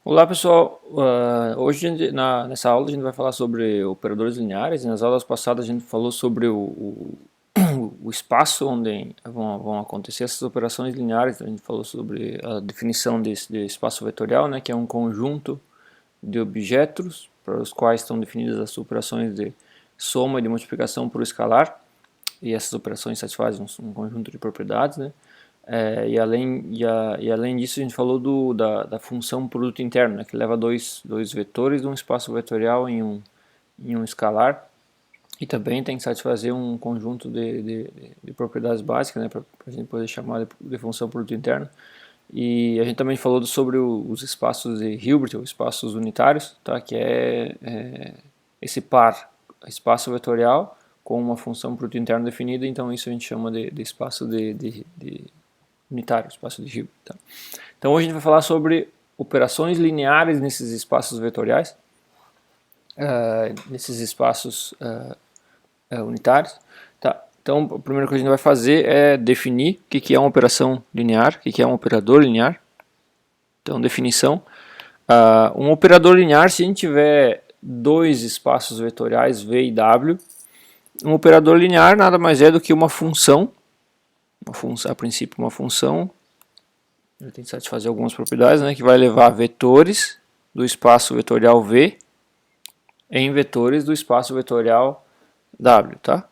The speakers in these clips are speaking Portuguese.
Olá pessoal, hoje nessa aula a gente vai falar sobre operadores lineares. Nas aulas passadas a gente falou sobre o espaço onde vão acontecer essas operações lineares. A gente falou sobre a definição de espaço vetorial, né, que é um conjunto de objetos para os quais estão definidas as operações de soma e de multiplicação por escalar, e essas operações satisfazem um conjunto de propriedades, né? E além disso a gente falou da função produto interno, né, que leva dois vetores de um espaço vetorial em um escalar, e também tem que satisfazer um conjunto de propriedades básicas, né, para a gente poder chamar de função produto interno. E a gente também falou sobre os espaços de Hilbert, ou espaços unitários, tá, que é esse par, espaço vetorial com uma função produto interno definida. Então isso a gente chama de espaço de unitário, espaço de Hilbert. Tá? Então hoje a gente vai falar sobre operações lineares nesses espaços vetoriais, nesses espaços unitários. Tá? Então a primeira coisa que a gente vai fazer é definir o que é uma operação linear, o que é um operador linear. Então definição, um operador linear, se a gente tiver dois espaços vetoriais V e W, um operador linear nada mais é do que uma função, a princípio uma função, ele tem que satisfazer algumas propriedades, né, que vai levar vetores do espaço vetorial V em vetores do espaço vetorial W, tá?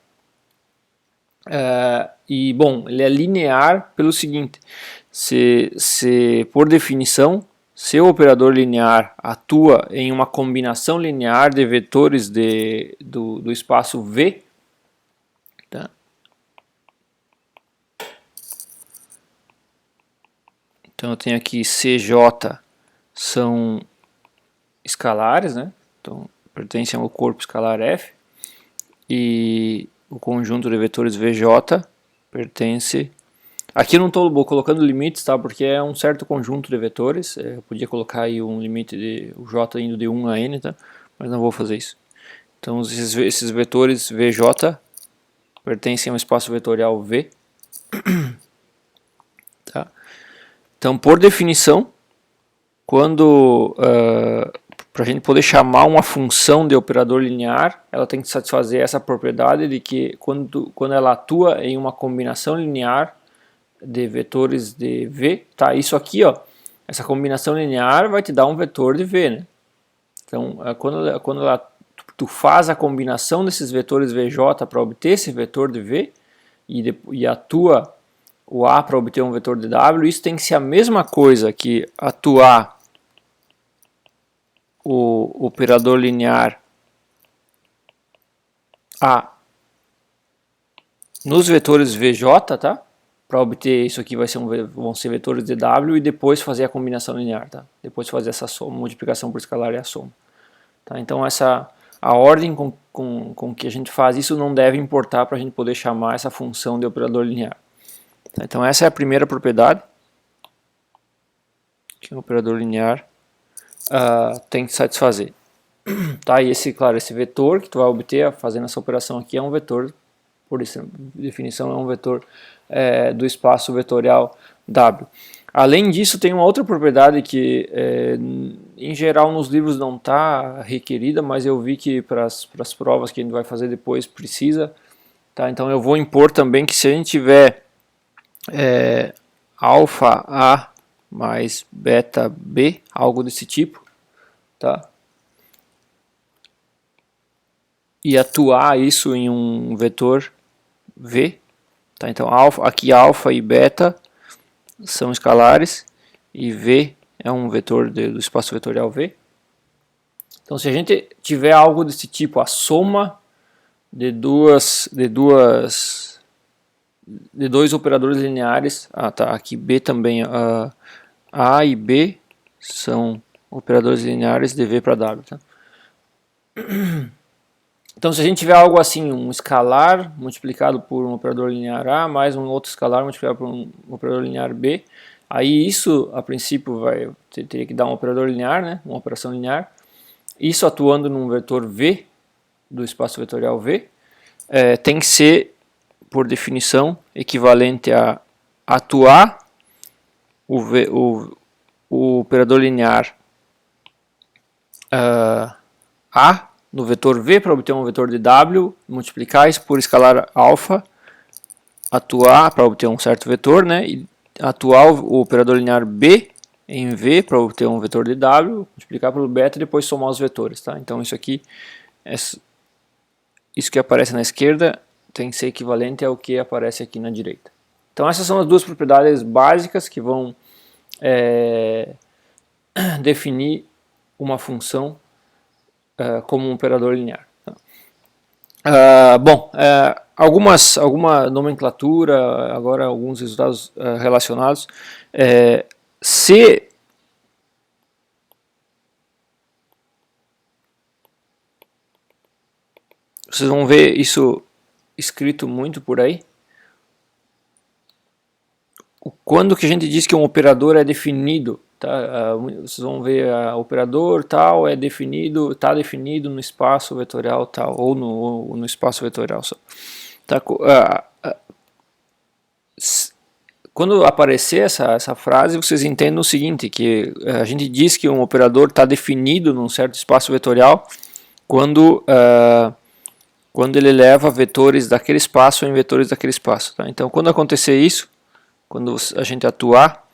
E bom, ele é linear pelo seguinte: por definição, se o operador linear atua em uma combinação linear de vetores do espaço V, tá? Então eu tenho aqui CJ são escalares, né? Então pertencem ao corpo escalar F, e o conjunto de vetores VJ pertence... Aqui eu não estou colocando limites, tá? Porque é um certo conjunto de vetores. Eu podia colocar aí um limite de o J indo de 1 a N, tá? Mas não vou fazer isso. Então esses vetores VJ pertencem ao espaço vetorial V. Tá? Então, por definição, quando para a gente poder chamar uma função de operador linear, ela tem que satisfazer essa propriedade de que quando ela atua em uma combinação linear de vetores de V, tá? Isso aqui, ó, essa combinação linear vai te dar um vetor de V, né? Então, quando tu faz a combinação desses vetores VJ para obter esse vetor de V e atua o A para obter um vetor de W, isso tem que ser a mesma coisa que atuar o operador linear A nos vetores VJ, tá? Para obter isso aqui vão ser vetores de W, e depois fazer a combinação linear, tá? Depois fazer essa soma, multiplicação por escalar e a soma. Tá? Então a ordem com que a gente faz isso não deve importar para a gente poder chamar essa função de operador linear. Tá? Então essa é a primeira propriedade que o operador linear tem que satisfazer. Tá? E esse vetor que tu vai obter fazendo essa operação aqui é um vetor, por definição, é um vetor do espaço vetorial W. Além disso, tem uma outra propriedade que em geral nos livros não está requerida, mas eu vi que para as provas que a gente vai fazer depois precisa. Tá? Então eu vou impor também que se a gente tiver alfa A mais beta B, algo desse tipo, tá? E atuar isso em um vetor V, tá? Então aqui alfa e beta são escalares e V é um vetor do espaço vetorial V. Então se a gente tiver algo desse tipo, a soma de dois operadores lineares, tá, aqui B também, A e B são operadores lineares de V para W, tá? Então se a gente tiver algo assim, um escalar multiplicado por um operador linear A, mais um outro escalar multiplicado por um operador linear B, aí isso a princípio teria que dar um operador linear, né, uma operação linear. Isso atuando num vetor V, do espaço vetorial V, tem que ser, por definição, equivalente a atuar o operador linear A no vetor V para obter um vetor de W, multiplicar isso por escalar alfa, atuar para obter um certo vetor, né? E atuar o operador linear B em V para obter um vetor de W, multiplicar pelo beta e depois somar os vetores, tá? Então isso aqui, isso que aparece na esquerda tem que ser equivalente ao que aparece aqui na direita. Então essas são as duas propriedades básicas que vão definir uma função como um operador linear. Alguma nomenclatura, agora alguns resultados relacionados. Se vocês vão ver isso escrito muito por aí. Quando que a gente diz que um operador é definido, tá? Vocês vão ver o operador tal é definido, está definido no espaço vetorial tal, ou no espaço vetorial só. Tá? Quando aparecer essa frase, vocês entendem o seguinte, que a gente diz que um operador está definido num certo espaço vetorial quando ele leva vetores daquele espaço em vetores daquele espaço. Tá? Então, quando acontecer isso, quando a gente atuar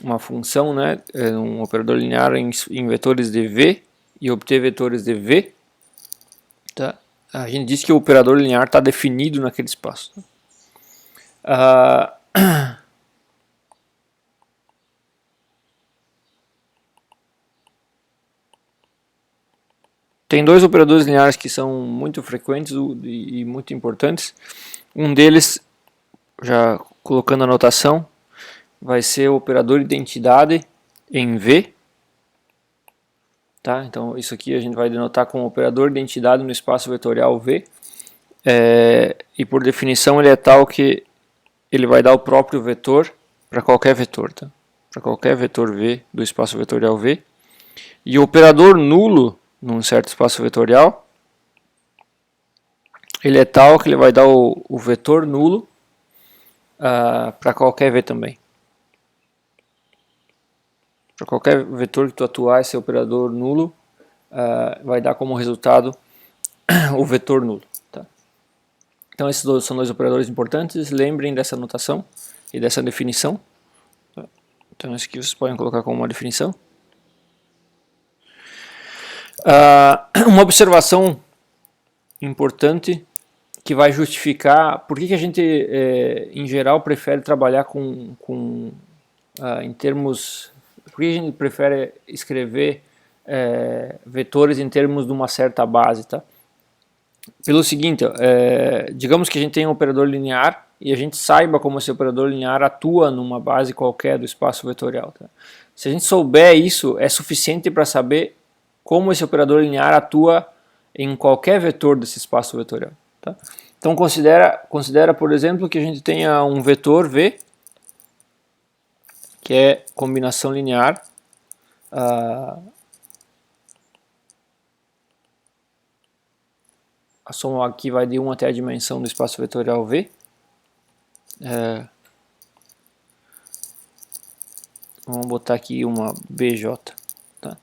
uma função, né, um operador linear em vetores de V e obter vetores de V, tá? A gente diz que o operador linear está definido naquele espaço. Tem dois operadores lineares que são muito frequentes e muito importantes. Um deles, já colocando a notação, vai ser o operador identidade em V. Tá? Então isso aqui a gente vai denotar como operador identidade no espaço vetorial V. E por definição ele é tal que ele vai dar o próprio vetor para qualquer vetor. Tá? Para qualquer vetor V do espaço vetorial V. E o operador nulo num certo espaço vetorial, ele é tal que ele vai dar o vetor nulo para qualquer V também. Para qualquer vetor que tu atuar, esse operador nulo vai dar como resultado o vetor nulo. Tá? Então esses são dois operadores importantes, lembrem dessa notação e dessa definição. Tá? Então esse aqui vocês podem colocar como uma definição. Uma observação importante que vai justificar por que a gente, em geral, prefere trabalhar em termos... Por que a gente prefere escrever vetores em termos de uma certa base, tá? Pelo seguinte, digamos que a gente tem um operador linear e a gente saiba como esse operador linear atua numa base qualquer do espaço vetorial. Tá? Se a gente souber isso, é suficiente para saber como esse operador linear atua em qualquer vetor desse espaço vetorial. Tá? Então considera, por exemplo, que a gente tenha um vetor V, que é combinação linear, a soma aqui vai de 1 até a dimensão do espaço vetorial V. Vamos botar aqui uma BJ. Tá?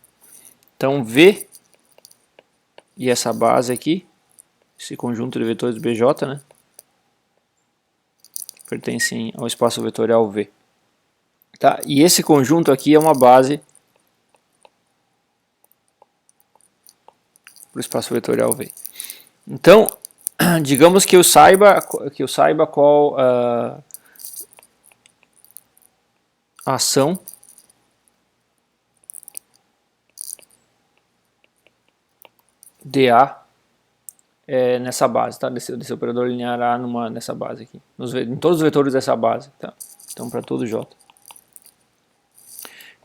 Então V e essa base aqui, esse conjunto de vetores BJ, né, pertencem ao espaço vetorial V. Tá? E esse conjunto aqui é uma base para o espaço vetorial V. Então, digamos que eu saiba qual a ação dA nessa base, tá? desse operador linear A nessa base aqui, em todos os vetores dessa base. Tá? Então, para todo J.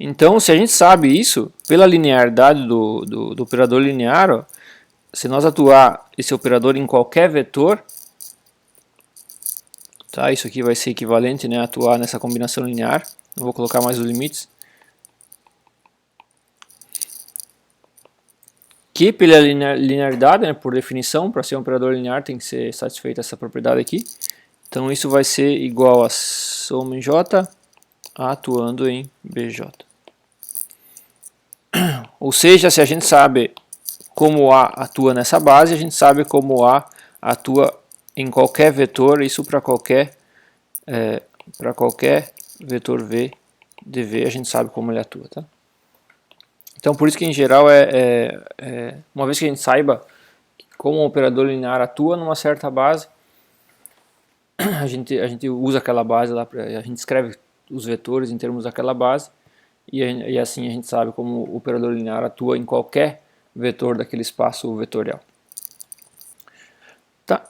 Então, se a gente sabe isso, pela linearidade do operador linear, ó, se nós atuar esse operador em qualquer vetor, tá? Isso aqui vai ser equivalente, né, a atuar nessa combinação linear. Não vou colocar mais os limites. Que pela linearidade, né, por definição, para ser um operador linear tem que ser satisfeita essa propriedade aqui. Então isso vai ser igual a soma em J atuando em BJ. Ou seja, se a gente sabe como A atua nessa base, a gente sabe como A atua em qualquer vetor, isso para qualquer vetor V de V, a gente sabe como ele atua, tá? Então por isso que em geral uma vez que a gente saiba como um operador linear atua numa certa base, a gente usa aquela base lá, a gente escreve os vetores em termos daquela base, e assim a gente sabe como o operador linear atua em qualquer vetor daquele espaço vetorial. Tá?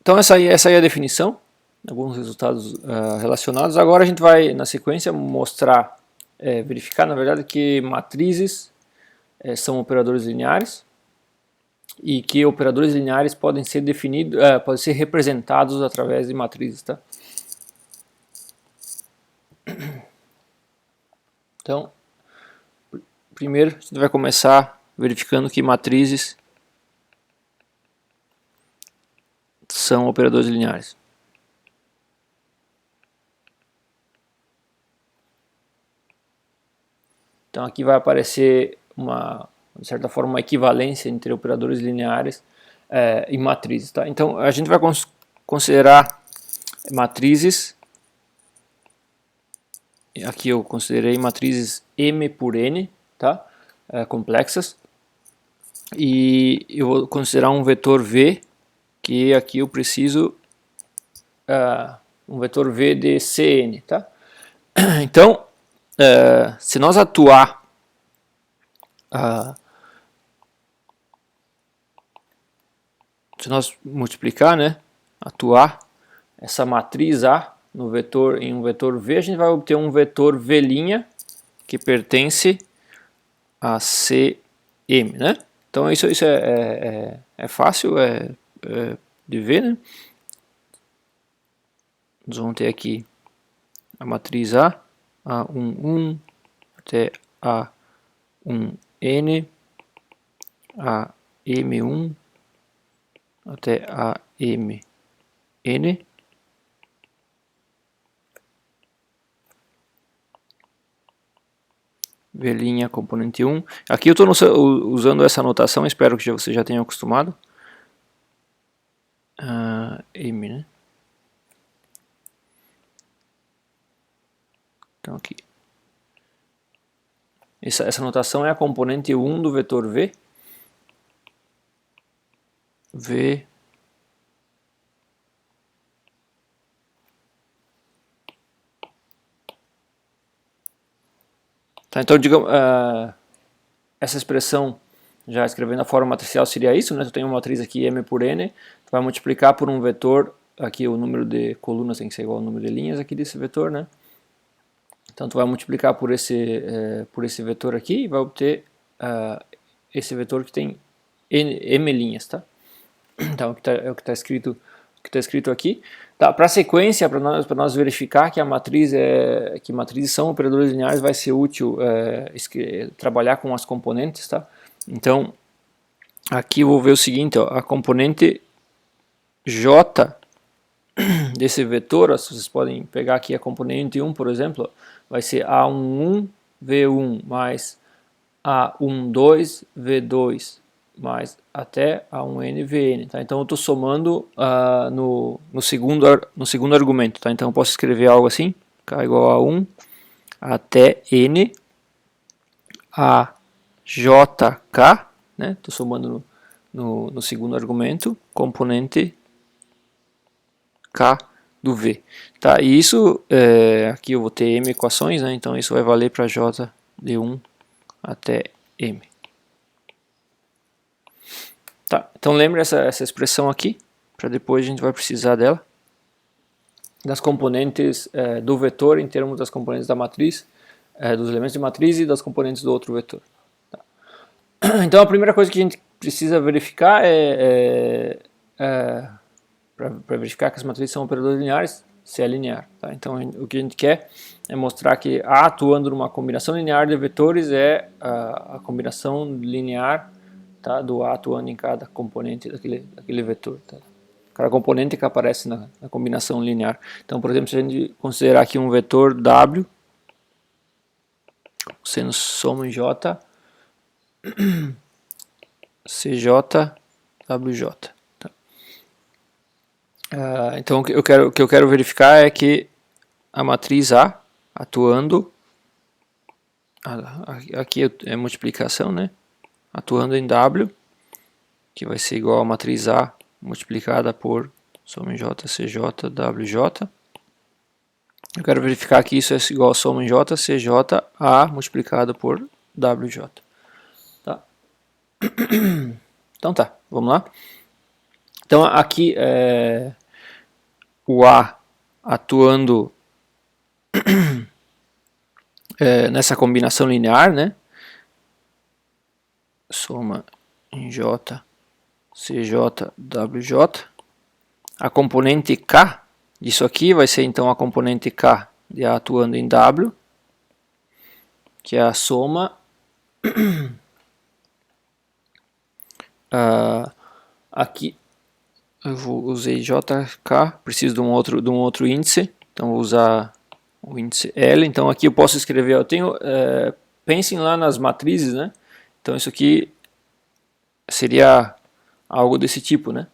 Então essa aí é a definição, alguns resultados relacionados. Agora a gente vai, na sequência, mostrar, verificar, na verdade, que matrizes são operadores lineares, e que operadores lineares podem ser definidos, podem ser representados através de matrizes, tá? Então, primeiro a gente vai começar verificando que matrizes são operadores lineares. Então aqui vai aparecer de certa forma, uma equivalência entre operadores lineares e matrizes, tá? Então a gente vai considerar matrizes. Aqui eu considerei matrizes M por N, tá? Complexas. E eu vou considerar um vetor V, que aqui eu preciso um vetor V de Cn, tá? Então, se nós atuar se nós multiplicar, né, atuar essa matriz A no vetor, em um vetor V, a gente vai obter um vetor V' que pertence a Cm, né? Então isso é fácil de ver, né? Nós vamos ter aqui a matriz A, A11 até A1n, a M1 até a Mn. V' componente 1. Aqui eu estou usando essa notação, espero que você já tenha acostumado. M, né? Então aqui. Essa notação é a componente 1 do vetor V. V tá, então, digamos, essa expressão, já escrevendo a forma matricial, seria isso, né? Tu tem uma matriz aqui M por N, tu vai multiplicar por um vetor, aqui o número de colunas tem que ser igual ao número de linhas aqui desse vetor, né? Então tu vai multiplicar por esse vetor aqui e vai obter esse vetor que tem M linhas, tá? Então é o que está escrito aqui. Tá, para a sequência, para nós verificar que que matrizes são operadores lineares, vai ser útil trabalhar com as componentes, tá? Então aqui eu vou ver o seguinte, ó, a componente J desse vetor, ó, vocês podem pegar aqui a componente 1, por exemplo, ó, vai ser A11 V1 mais A12 V2 mais até A1n Vn, tá? Então eu estou somando no segundo argumento, tá? Então eu posso escrever algo assim, k igual a 1 até n a jk, né? Estou somando no segundo argumento, componente k do v, tá? E isso, aqui eu vou ter m equações, né? Então isso vai valer para j de 1 até m. Tá, então lembre essa expressão aqui, para depois a gente vai precisar dela, das componentes do vetor em termos das componentes da matriz, dos elementos de matriz e das componentes do outro vetor. Tá. Então a primeira coisa que a gente precisa verificar para verificar que as matrizes são operadores lineares, se é linear. Tá? Então o que a gente quer é mostrar que A atuando numa combinação linear de vetores é a combinação linear, tá, do A atuando em cada componente daquele vetor. Tá? Cada componente que aparece na combinação linear. Então, por exemplo, se a gente considerar aqui um vetor W, sendo soma em J, CJ, WJ. Tá? Então o que eu quero verificar é que a matriz A atuando, aqui é multiplicação, né? Atuando em W, que vai ser igual a matriz A multiplicada por soma em J, CJ, WJ. Eu quero verificar que isso é igual a soma em J, CJ, A multiplicado por WJ. Tá? Então tá, vamos lá. Então aqui o A atuando nessa combinação linear, né? Soma em J, CJ, WJ. A componente K disso aqui vai ser então a componente K de A atuando em W, que é a soma aqui eu usei JK, preciso de um outro índice, então vou usar o índice L. Então aqui eu posso escrever, eu tenho, pensem lá nas matrizes, né? Então isso aqui seria algo desse tipo, né?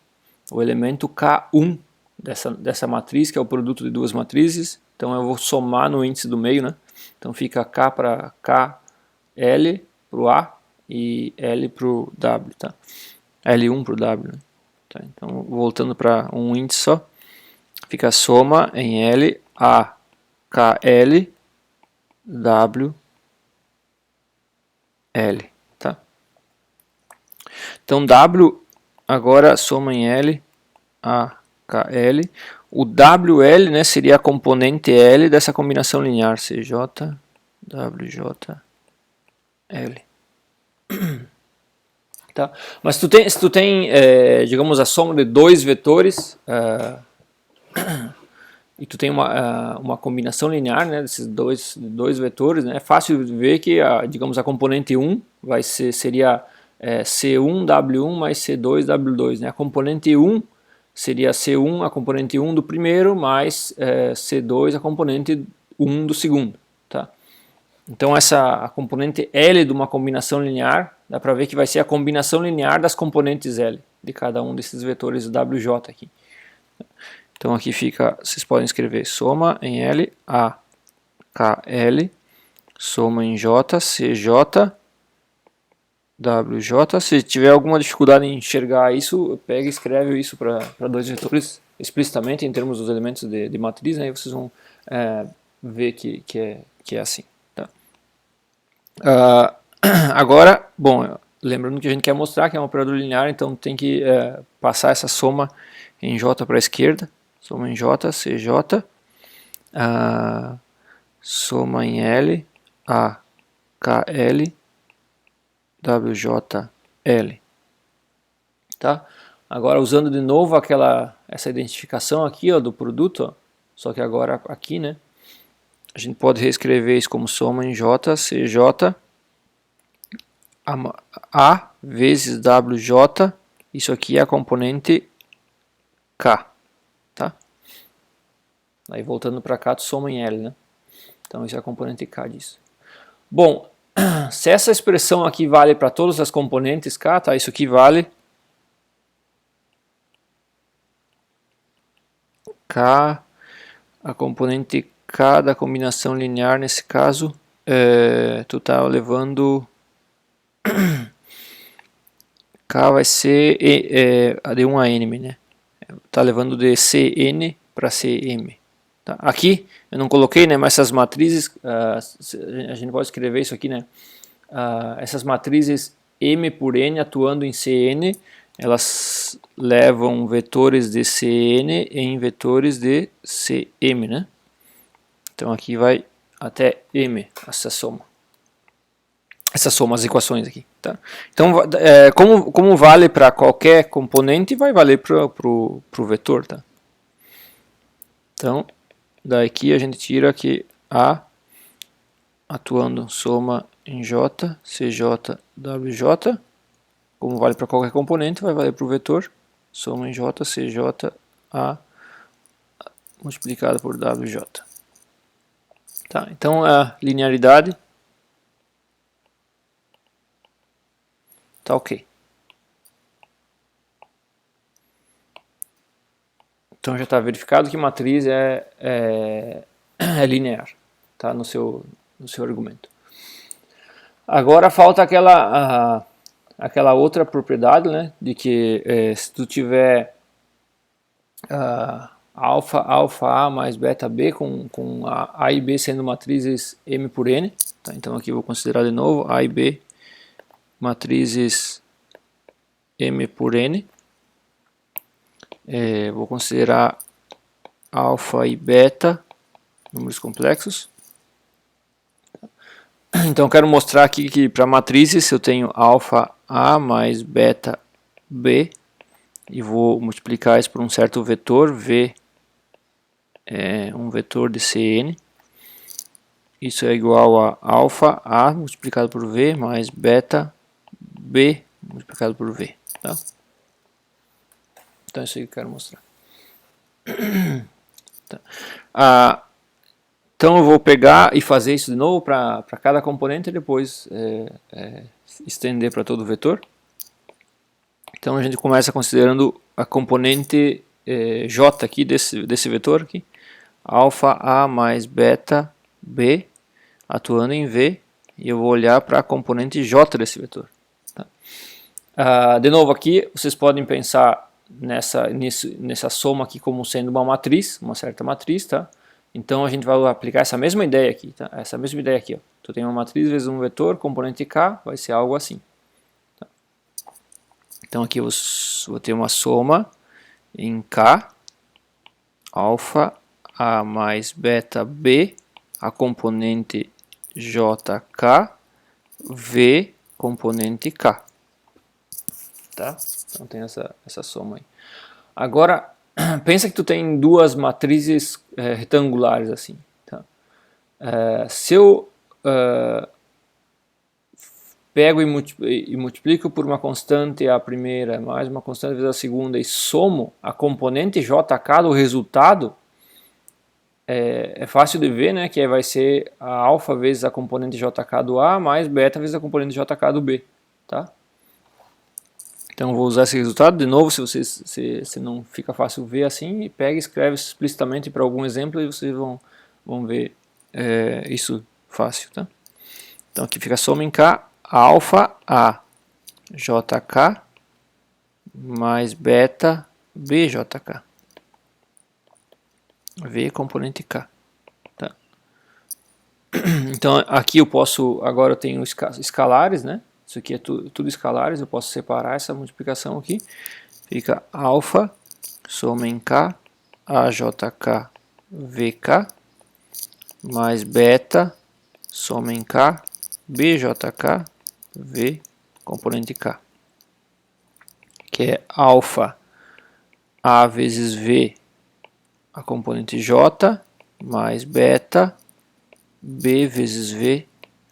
O elemento K1 dessa matriz, que é o produto de duas matrizes, então eu vou somar no índice do meio, né? Então fica K para K, L para o A e L para o W, tá? L1 para o W, né? Tá, então voltando para um índice só, fica a soma em L, A, K, L, W, L, tá? Então W agora soma em L, A, K, L. O WL, né, seria a componente L dessa combinação linear, CJ, WJ, L. Tá? Mas se tu tem digamos, a soma de dois vetores, e tu tem uma combinação linear, né, desses dois vetores, né, é fácil de ver que, digamos, a componente 1 seria C1W1 mais C2W2. Né? A componente 1 seria C1, a componente 1 do primeiro, mais C2, a componente 1 do segundo. Tá? Então a componente L de uma combinação linear, dá para ver que vai ser a combinação linear das componentes L, de cada um desses vetores WJ aqui. Então aqui fica, vocês podem escrever soma em L, A, K, L, soma em J, CJ, WJ. Se tiver alguma dificuldade em enxergar isso, pega e escreve isso para dois vetores explicitamente em termos dos elementos de matriz, aí vocês vão ver que é assim. Tá? Agora, bom, lembrando que a gente quer mostrar que é um operador linear, então tem que passar essa soma em J para a esquerda. Soma em J, CJ, soma em L, A, K, L, WJ, L. Tá? Agora usando de novo essa identificação aqui, ó, do produto, ó, só que agora aqui, né, a gente pode reescrever isso como soma em J, CJ, A vezes WJ, isso aqui é a componente K. Tá? Aí voltando para cá, tu soma em L, né? Então isso é a componente K disso. Bom, se essa expressão aqui vale para todas as componentes K, tá? Isso aqui vale K, a componente K da combinação linear, nesse caso, tu tá levando K vai ser de 1 a n, né? Tá levando de Cn para Cm. Tá? Aqui eu não coloquei, né? Mas essas matrizes, a gente pode escrever isso aqui, né? Essas matrizes M por N atuando em Cn, elas levam vetores de Cn em vetores de Cm, né? Então aqui vai até M essa soma. Essa soma, as equações aqui. Tá? Então, como vale para qualquer componente, vai valer para o vetor. Tá? Então, daqui a gente tira que A atuando soma em J, CJ, WJ. Como vale para qualquer componente, vai valer para o vetor. Soma em J, CJ, A multiplicado por WJ. Tá? Então, a linearidade Tá ok. Então já está verificado que matriz é linear, tá? No seu argumento. Agora falta aquela outra propriedade, né? De que se tu tiver alfa A mais beta B com A e B sendo matrizes M por N, tá? Então aqui eu vou considerar de novo A e B matrizes M por N. Vou considerar alfa e beta, números complexos. Então eu quero mostrar aqui que para matrizes eu tenho alfa A mais beta B e vou multiplicar isso por um certo vetor V, um vetor de Cn. Isso é igual a alfa A multiplicado por V mais beta B multiplicado por V. Tá? Então é isso aí que eu quero mostrar. Tá. Então eu vou pegar e fazer isso de novo para cada componente e depois estender para todo o vetor. Então a gente começa considerando a componente J aqui desse vetor aqui. Alfa A mais beta B atuando em V. E eu vou olhar para a componente J desse vetor. Tá? De novo aqui, vocês podem pensar nessa soma aqui como sendo uma matriz, uma certa matriz, tá? Então a gente vai aplicar essa mesma ideia aqui, tá? Essa mesma ideia aqui, ó. Tu tem uma matriz vezes um vetor, componente K, vai ser algo assim. Tá? Então aqui eu vou ter uma soma em K, alfa A mais beta B, a componente JK, V, componente K. Tá? Então tem essa soma aí. Agora, pensa que tu tem duas matrizes retangulares assim. Tá? Se eu pego e multiplico por uma constante a primeira mais uma constante vezes a segunda e somo a componente JK do resultado, é fácil de ver, né, que vai ser a alfa vezes a componente JK do A mais beta vezes a componente JK do B. Tá? Então eu vou usar esse resultado de novo, se não fica fácil ver assim, pega e escreve explicitamente para algum exemplo e vocês vão ver isso fácil. Tá? Então aqui fica a soma em K, alfa A JK mais beta BJK. V componente K. Tá? Então aqui eu posso, agora eu tenho escalares, né? Isso aqui é tudo escalares, eu posso separar essa multiplicação aqui. Fica alfa, soma em K, AJK, VK, mais beta, soma em K, BJK, V, componente K. Que é alfa A vezes V, a componente J, mais beta, B vezes V,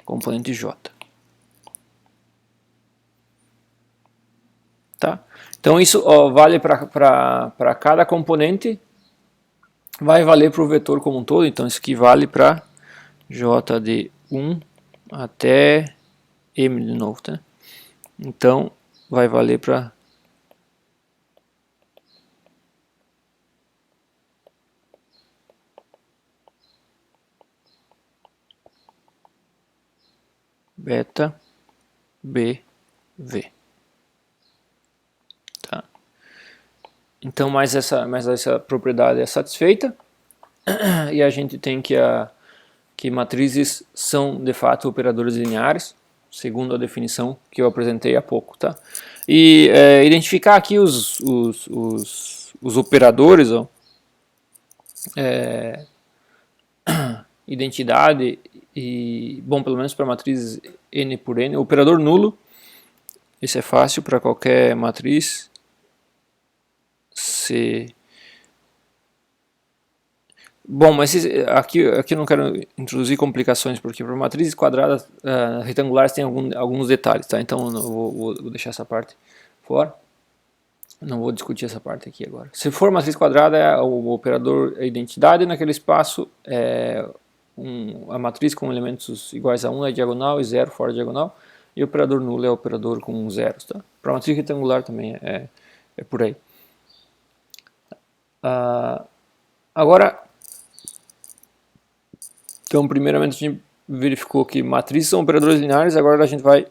componente J. Tá? Então isso vale para cada componente, vai valer para o vetor como um todo, então isso aqui vale para J de 1 até M de novo. Tá? Então vai valer para beta B V. Tá? Então mais essa propriedade é satisfeita e a gente tem que matrizes são de fato operadores lineares, segundo a definição que eu apresentei há pouco. Tá? E identificar aqui os operadores, ó, identidade e, bom, pelo menos para matrizes n por n, operador nulo, esse é fácil para qualquer matriz. Bom, mas aqui eu não quero introduzir complicações, porque para matrizes quadradas retangulares tem alguns detalhes, tá? Então eu vou deixar essa parte fora. Não vou discutir essa parte aqui agora. Se for matriz quadrada, o operador é identidade, naquele espaço a matriz com elementos iguais a 1 na diagonal e 0 fora da diagonal. e o operador nulo é o operador com zeros. Tá? Para matriz retangular também é por aí. Agora, então primeiramente a gente verificou que matrizes são operadores lineares, agora a gente vai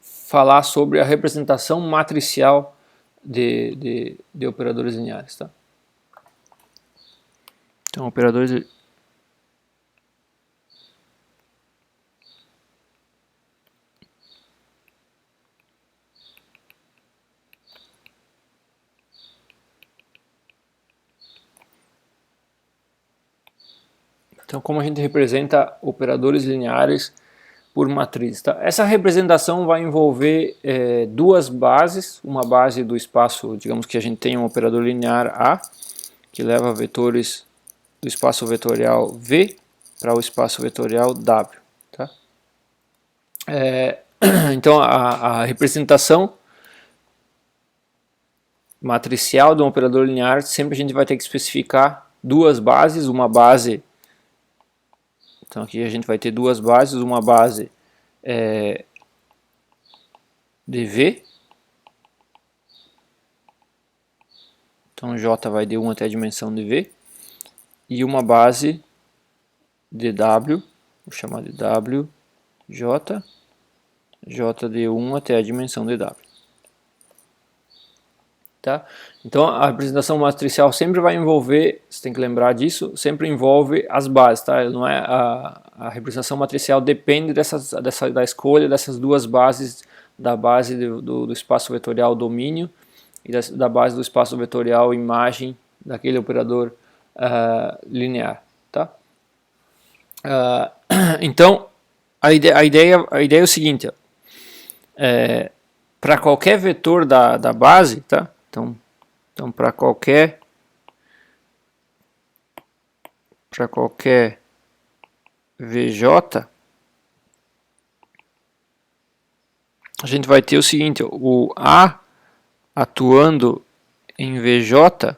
falar sobre a representação matricial de operadores lineares. Tá? Então, operadores... Então, como a gente representa operadores lineares por matriz? Tá? Essa representação vai envolver duas bases, uma base do espaço, digamos que a gente tem um operador linear A, que leva vetores do espaço vetorial V para o espaço vetorial W. Tá? Então, a representação matricial de um operador linear, sempre a gente vai ter que especificar duas bases, uma base... Então aqui a gente vai ter duas bases, uma base de V, então J vai de 1 até a dimensão de V, e uma base de W, vou chamar de W, J, J de 1 até a dimensão de W. Tá? Então a representação matricial sempre vai envolver, você tem que lembrar disso, sempre envolve as bases, tá? Não é a representação matricial depende da escolha dessas duas bases, da base do espaço vetorial domínio e da base do espaço vetorial imagem daquele operador linear. Tá? Então a ideia é o seguinte, para qualquer vetor da base, tá? Então para qualquer VJ, a gente vai ter o seguinte, o A atuando em VJ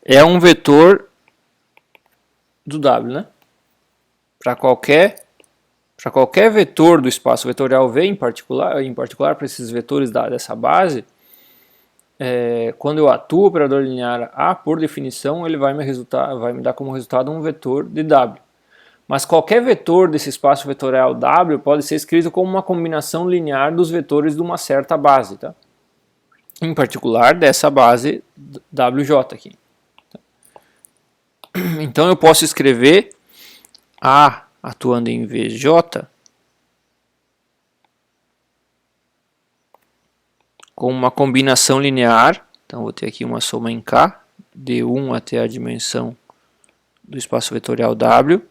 é um vetor do W, né? Para qualquer vetor do espaço vetorial V, em particular para esses vetores dessa base, quando eu atuo o operador linear A, por definição, ele vai me dar como resultado um vetor de W. Mas qualquer vetor desse espaço vetorial W pode ser escrito como uma combinação linear dos vetores de uma certa base, tá? Em particular dessa base WJ aqui. Então eu posso escrever A atuando em VJ com uma combinação linear, então vou ter aqui uma soma em K, de 1 até a dimensão do espaço vetorial W.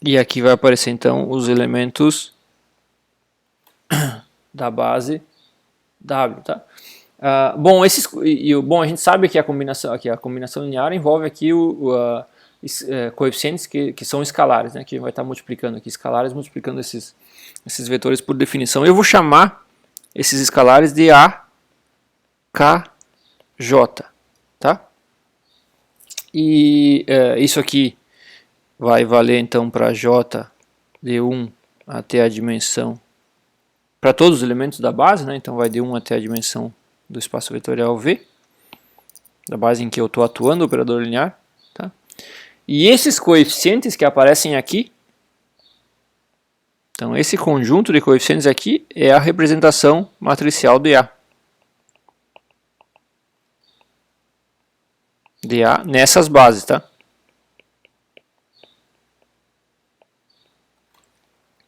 E aqui vai aparecer então os elementos da base W, tá? Bom, a gente sabe que a combinação linear envolve aqui coeficientes que são escalares, né? Que vai estar multiplicando aqui, escalares multiplicando esses vetores por definição. Eu vou chamar esses escalares de A, K, J, tá? E isso aqui vai valer então para J de 1 até a dimensão, para todos os elementos da base, né? Então vai de 1 até a dimensão do espaço vetorial V, da base em que eu estou atuando o operador linear. Tá? E esses coeficientes que aparecem aqui, então esse conjunto de coeficientes aqui é a representação matricial de A. De A nessas bases, tá?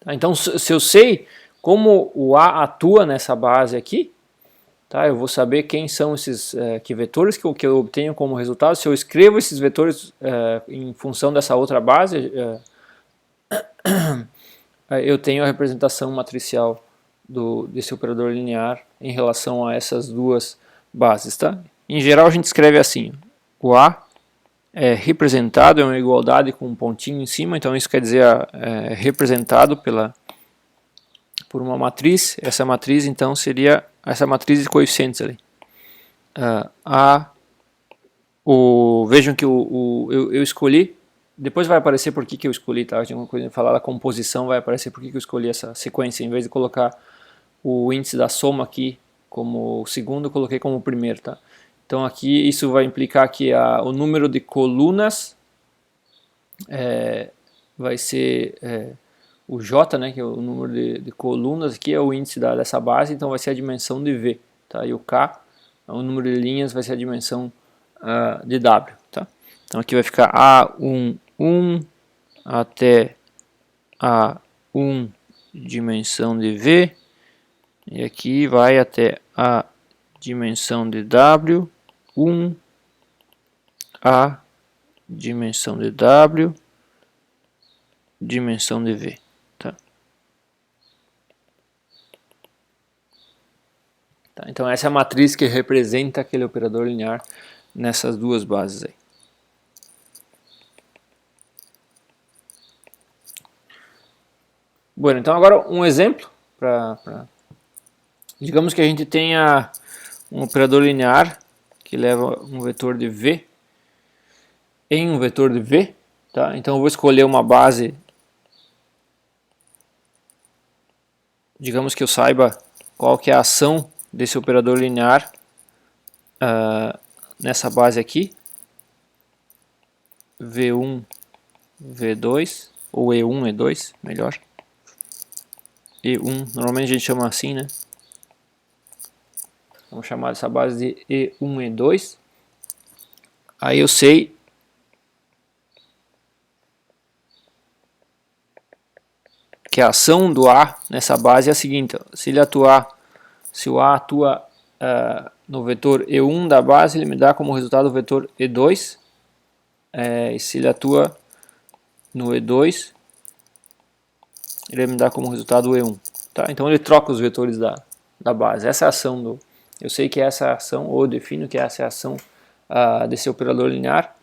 Então se eu sei como o A atua nessa base aqui, tá? Eu vou saber quem são esses que vetores que eu obtenho como resultado. Se eu escrevo esses vetores em função dessa outra base, eu tenho a representação matricial desse operador linear em relação a essas duas bases. Tá? Em geral a gente escreve assim, o A é representado, é uma igualdade com um pontinho em cima, então isso quer dizer representado por uma matriz. Essa matriz então seria essa matriz de coeficientes ali. Vejam que eu escolhi, depois vai aparecer por que eu escolhi, tá? Tinha uma coisa de falar da composição, vai aparecer por que eu escolhi essa sequência. Em vez de colocar o índice da soma aqui como segundo, eu coloquei como primeiro, tá? Então aqui isso vai implicar que o número de colunas vai ser o J, né, que é o número de colunas, aqui é o índice dessa base, então vai ser a dimensão de V, tá? E o K, o número de linhas, vai ser a dimensão de W, tá? Então aqui vai ficar A11 até A1 dimensão de V, e aqui vai até a dimensão de W, 1 a dimensão de W, dimensão de V, tá? Então essa é a matriz que representa aquele operador linear nessas duas bases aí. Bom, então agora um exemplo digamos que a gente tenha um operador linear que leva um vetor de V em um vetor de V, tá? Então eu vou escolher uma base, digamos que eu saiba qual que é a ação desse operador linear nessa base aqui, V1, V2, ou E1, E2, melhor. E1, normalmente a gente chama assim, né? Vamos chamar essa base de E1, E2. Aí eu sei que a ação do A nessa base é a seguinte: ó, se o A atua no vetor E1 da base, ele me dá como resultado o vetor E2. E se ele atua no E2, ele vai me dar como resultado o E1. Tá? Então ele troca os vetores da base. Essa é a ação eu sei que essa é a ação, ou eu defino que essa é a ação desse operador linear.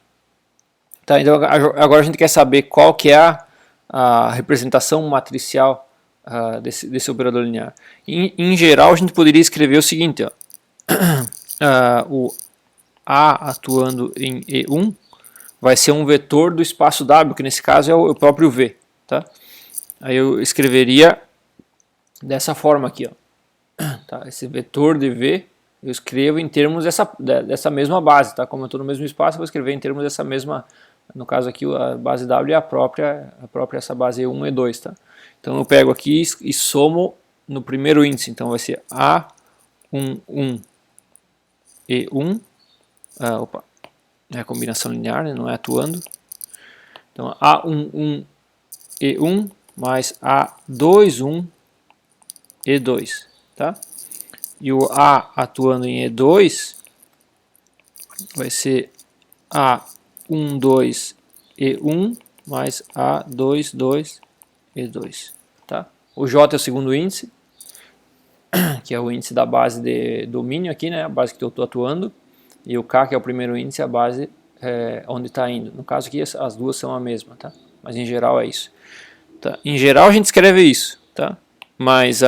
Tá? Então agora a gente quer saber qual que é a representação matricial desse operador linear. Em geral, a gente poderia escrever o seguinte: ó, o A atuando em E1 vai ser um vetor do espaço W, que nesse caso é o próprio V. Tá? Aí eu escreveria dessa forma aqui, ó. Tá? Esse vetor de V eu escrevo em termos dessa mesma base, tá? Como eu estou no mesmo espaço, eu vou escrever em termos dessa mesma, no caso aqui a base W é a própria essa base E1 e E2, tá? Então eu pego aqui e somo no primeiro índice, então vai ser A11 E1, é a combinação linear, né? Não é atuando. Então A11 E1 mais A21 E2, tá? E o A atuando em E2 vai ser A12 E1 mais A22 E2, tá? O J é o segundo índice, que é o índice da base de domínio aqui, né? A base que eu estou atuando. E o K, que é o primeiro índice, é a base onde está indo. No caso aqui as duas são a mesma, tá? Mas em geral é isso. Tá? Em geral a gente escreve isso, tá? Mas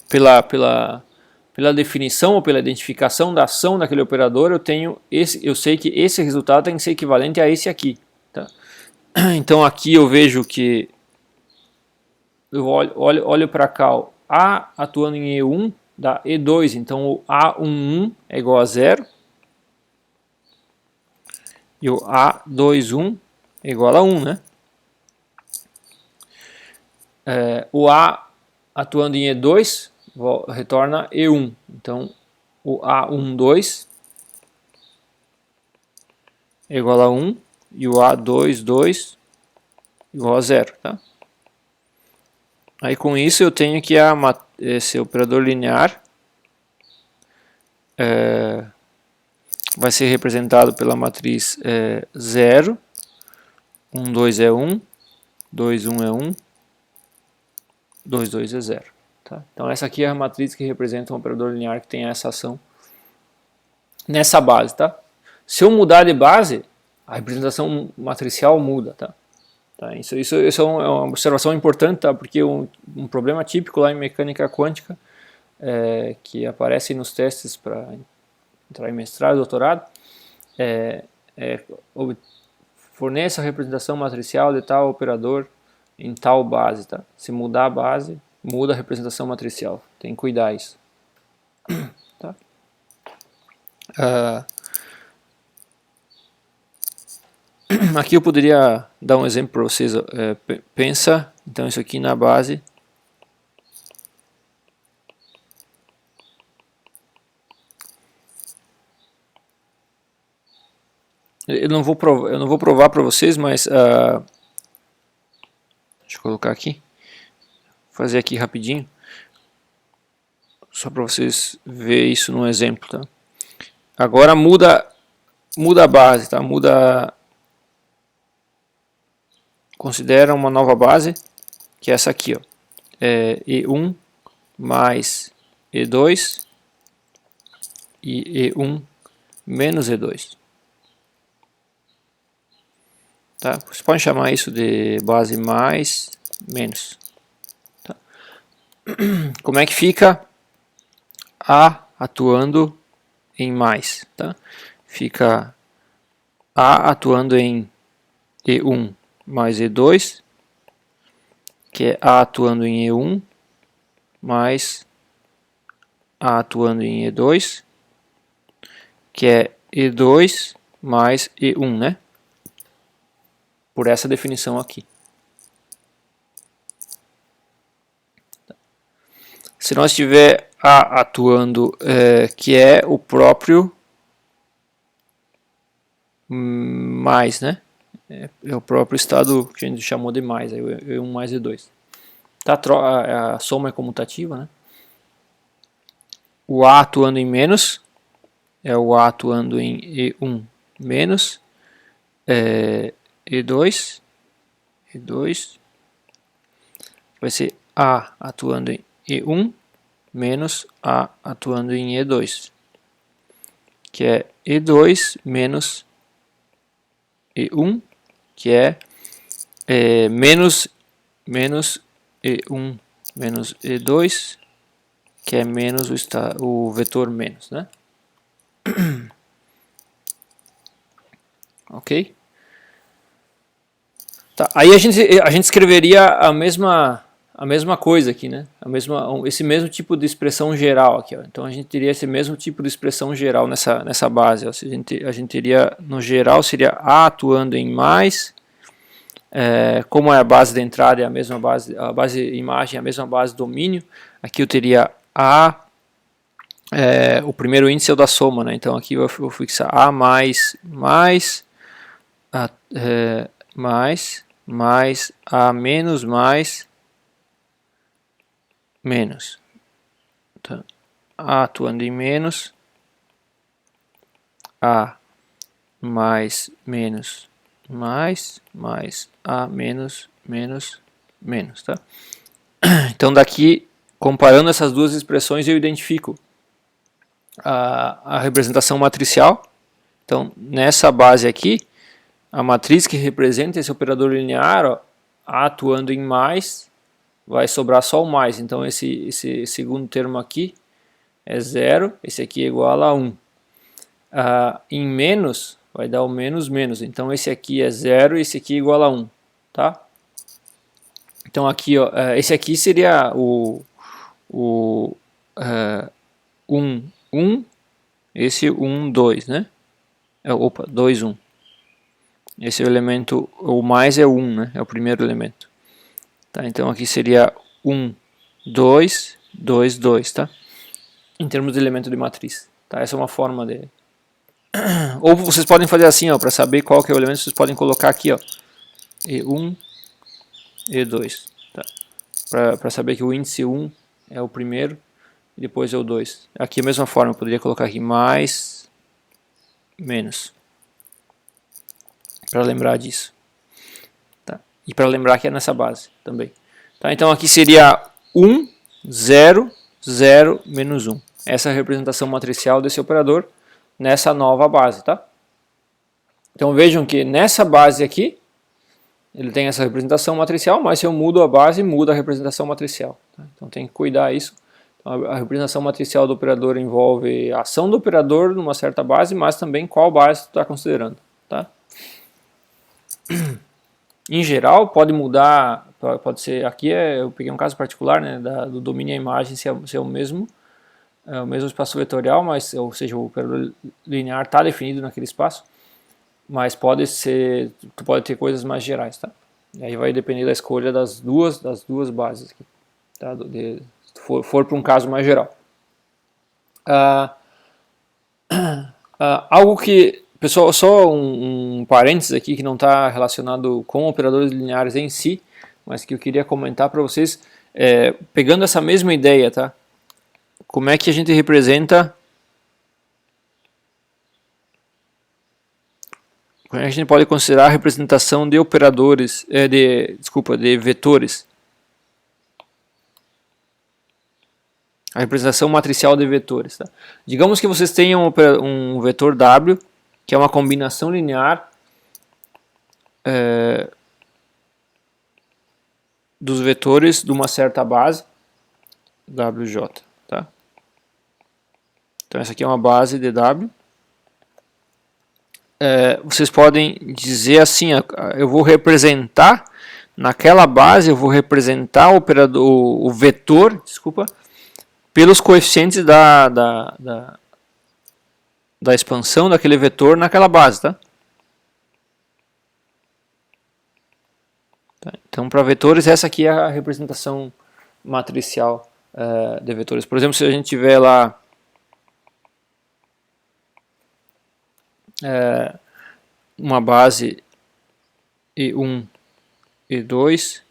pela definição ou pela identificação da ação daquele operador, eu sei que esse resultado tem que ser equivalente a esse aqui. Tá? Então aqui eu vejo que eu olho para cá, o A atuando em E1 dá E2, então o A11 é igual a 0 e o A21 é igual a 1, né? O A atuando em E2 retorna E1, então o A12 é igual a 1 e o A22 igual a 0, tá? Aí com isso eu tenho que esse operador linear vai ser representado pela matriz 0, 1, 2 é 1, 2, 1 é 1, 2, 2 é 0. Tá? Então essa aqui é a matriz que representa um operador linear que tem essa ação nessa base. Tá? Se eu mudar de base, a representação matricial muda. Tá? Tá? Isso é uma observação importante, tá? Porque um problema típico lá em mecânica quântica, que aparece nos testes para entrar em mestrado, doutorado, é forneça a representação matricial de tal operador em tal base. Tá? Se mudar a base, muda a representação matricial. Tem que cuidar isso. Tá? Aqui eu poderia dar um exemplo para vocês. Pensa, então, isso aqui na base. Eu não vou provar para vocês, mas deixa eu colocar aqui, fazer aqui rapidinho, só para vocês verem isso num exemplo, tá? Agora muda a base, tá? Considera uma nova base, que é essa aqui, ó, E1 mais E2 e E1 menos E2. Tá? Vocês podem chamar isso de base mais menos. Tá? Como é que fica A atuando em mais? Tá? Fica A atuando em E1 mais E2, que é A atuando em E1 mais A atuando em E2, que é E2 mais E1, né? Por essa definição aqui. Se nós tiver A atuando, que é o próprio mais, né? É o próprio estado que a gente chamou de mais, aí E1 mais E2. Tá, a soma é comutativa, né? O A atuando em menos é o A atuando em E1 menos E2, vai ser A atuando em E1 menos A atuando em E2, que é E2 menos E1, que é menos E1 menos E2, que é menos o vetor menos, né? Ok? Tá, aí a gente escreveria a mesma coisa aqui, né? Esse mesmo tipo de expressão geral aqui, ó. Então a gente teria esse mesmo tipo de expressão geral nessa base, ó. A gente teria, no geral, seria A atuando em mais, como é a base de entrada é a mesma base, a base imagem é a mesma base domínio, aqui eu teria A, o primeiro índice é o da soma, né? Então aqui eu vou fixar A mais A menos menos. Então, A atuando em menos, A mais menos A menos menos, tá? Então daqui, comparando essas duas expressões, eu identifico a representação matricial. Então nessa base aqui, a matriz que representa esse operador linear, ó, A atuando em mais, vai sobrar só o mais. Então esse segundo termo aqui é 0, esse aqui é igual a 1. Em menos, vai dar o menos menos. Então esse aqui é 0 e esse aqui é igual a 1. Tá? Então aqui, ó, esse aqui seria o 1, 1, esse 1, 2, né? Opa, 2, 1. Esse é o elemento, o mais é o 1, né? É o primeiro elemento. Tá? Então aqui seria 1, 2, 2, 2, tá? Em termos de elemento de matriz. Tá? Essa é uma forma de... Ou vocês podem fazer assim, ó, para saber qual que é o elemento, vocês podem colocar aqui, ó, E1, E2. Tá? Para saber que o índice 1 é o primeiro e depois é o 2. Aqui a mesma forma, eu poderia colocar aqui mais, menos. Para lembrar disso. Tá? E para lembrar que é nessa base também. Tá? Então aqui seria 1, 0, 0, menos 1. Essa é a representação matricial desse operador nessa nova base. Tá? Então vejam que nessa base aqui, ele tem essa representação matricial, mas se eu mudo a base, muda a representação matricial. Tá? Então tem que cuidar isso. Então, a representação matricial do operador envolve a ação do operador numa certa base, mas também qual base tu está considerando. Tá? Em geral, pode mudar, pode ser, aqui eu peguei um caso particular, né, do domínio e a imagem ser o mesmo espaço vetorial, mas, ou seja, o operador linear está definido naquele espaço, mas pode ser, tu pode ter coisas mais gerais, tá? E aí vai depender da escolha das duas bases aqui, tá? Se for para um caso mais geral. Algo que, pessoal, só um parênteses aqui que não está relacionado com operadores lineares em si, mas que eu queria comentar para vocês, pegando essa mesma ideia, tá? Como é que a gente representa, como é que a gente pode considerar a representação de operadores, de vetores. A representação matricial de vetores. Tá? Digamos que vocês tenham um vetor W, que é uma combinação linear dos vetores de uma certa base, WJ. Tá? Então essa aqui é uma base de W. Vocês podem dizer assim, eu vou representar, naquela base eu vou representar o vetor, pelos coeficientes da expansão daquele vetor naquela base, tá? Então, para vetores, essa aqui é a representação matricial de vetores. Por exemplo, se a gente tiver lá uma base E1, E2,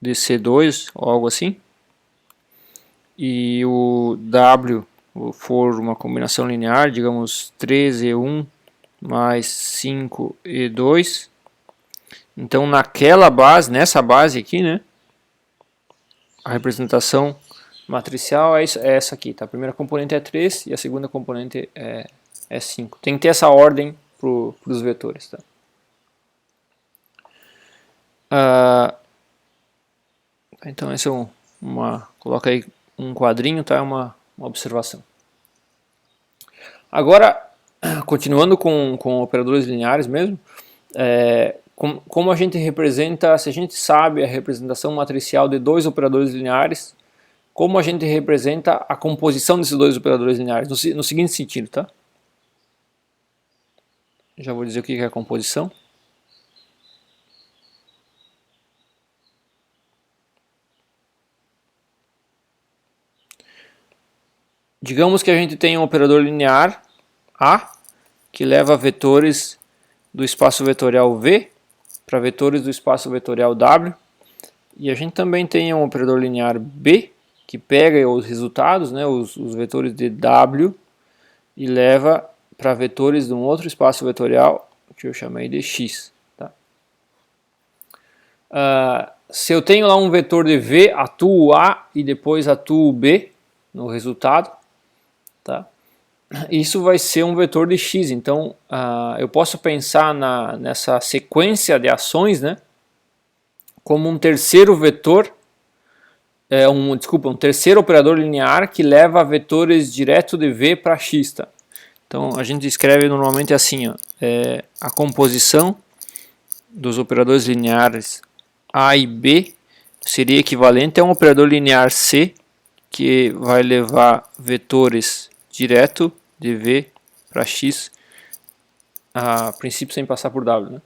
de C2, ou algo assim, e o W for uma combinação linear, digamos 3E1 mais 5E2, então naquela base, nessa base aqui, né, a representação matricial é essa aqui, tá? A primeira componente é 3 e a segunda componente é 5. Tem que ter essa ordem para os vetores, tá? Então esse é coloca aí um quadrinho, tá? Uma observação. Agora, continuando com operadores lineares mesmo, como a gente representa, se a gente sabe a representação matricial de dois operadores lineares, como a gente representa a composição desses dois operadores lineares, no seguinte sentido, tá? Já vou dizer o que é a composição. Digamos que a gente tem um operador linear A, que leva vetores do espaço vetorial V para vetores do espaço vetorial W, e a gente também tem um operador linear B, que pega os resultados, né, os vetores de W, e leva para vetores de um outro espaço vetorial, que eu chamei de X. Tá? Se eu tenho lá um vetor de V, atuo A e depois atuo B no resultado, tá? Isso vai ser um vetor de X, então eu posso pensar nessa sequência de ações, né, como um terceiro vetor, um terceiro operador linear que leva vetores direto de V para X. Tá? Então a gente escreve normalmente assim, ó, a composição dos operadores lineares A e B seria equivalente a um operador linear C, que vai levar vetores direto de V para X, a princípio sem passar por W. Né?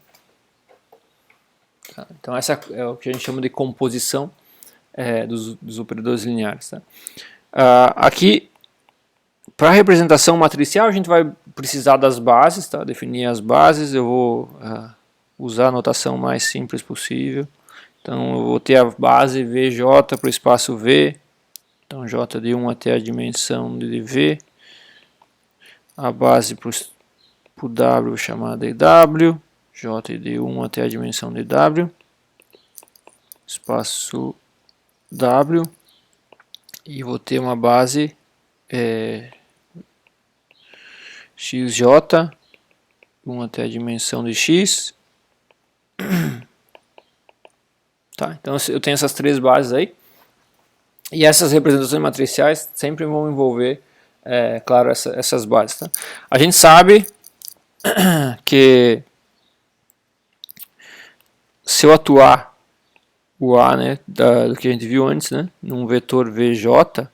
Então essa é o que a gente chama de composição dos operadores lineares. Tá? Aqui, para a representação matricial, a gente vai precisar das bases, tá? Definir as bases. Eu vou usar a notação mais simples possível. Então eu vou ter a base VJ para o espaço V, então J de 1 até a dimensão de V, a base para o W chamada de W, J de 1 até a dimensão de W, espaço W, e vou ter uma base XJ, 1 até a dimensão de X, Tá? Então eu tenho essas três bases aí. E essas representações matriciais sempre vão envolver, claro, essas bases. Tá? A gente sabe que se eu atuar o A, né, do que a gente viu antes, né, num vetor VJ,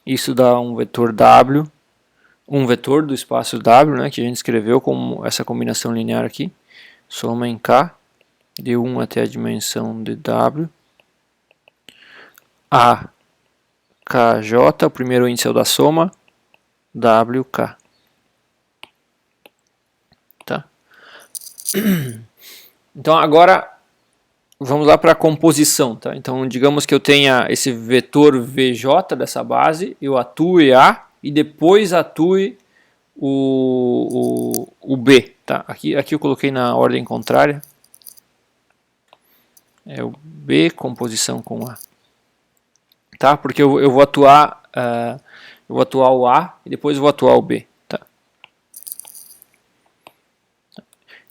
isso dá um vetor W, um vetor do espaço W, né, que a gente escreveu como essa combinação linear aqui, soma em K, de 1 até a dimensão de W, A, KJ, o primeiro índice é o da soma, WK. Tá? Então agora vamos lá para a composição. Tá? Então digamos que eu tenha esse vetor VJ dessa base, eu atue A e depois atue o B. Tá? Aqui eu coloquei na ordem contrária. É o B composição com A. Tá? Porque eu vou atuar o A e depois vou atuar o B. Tá?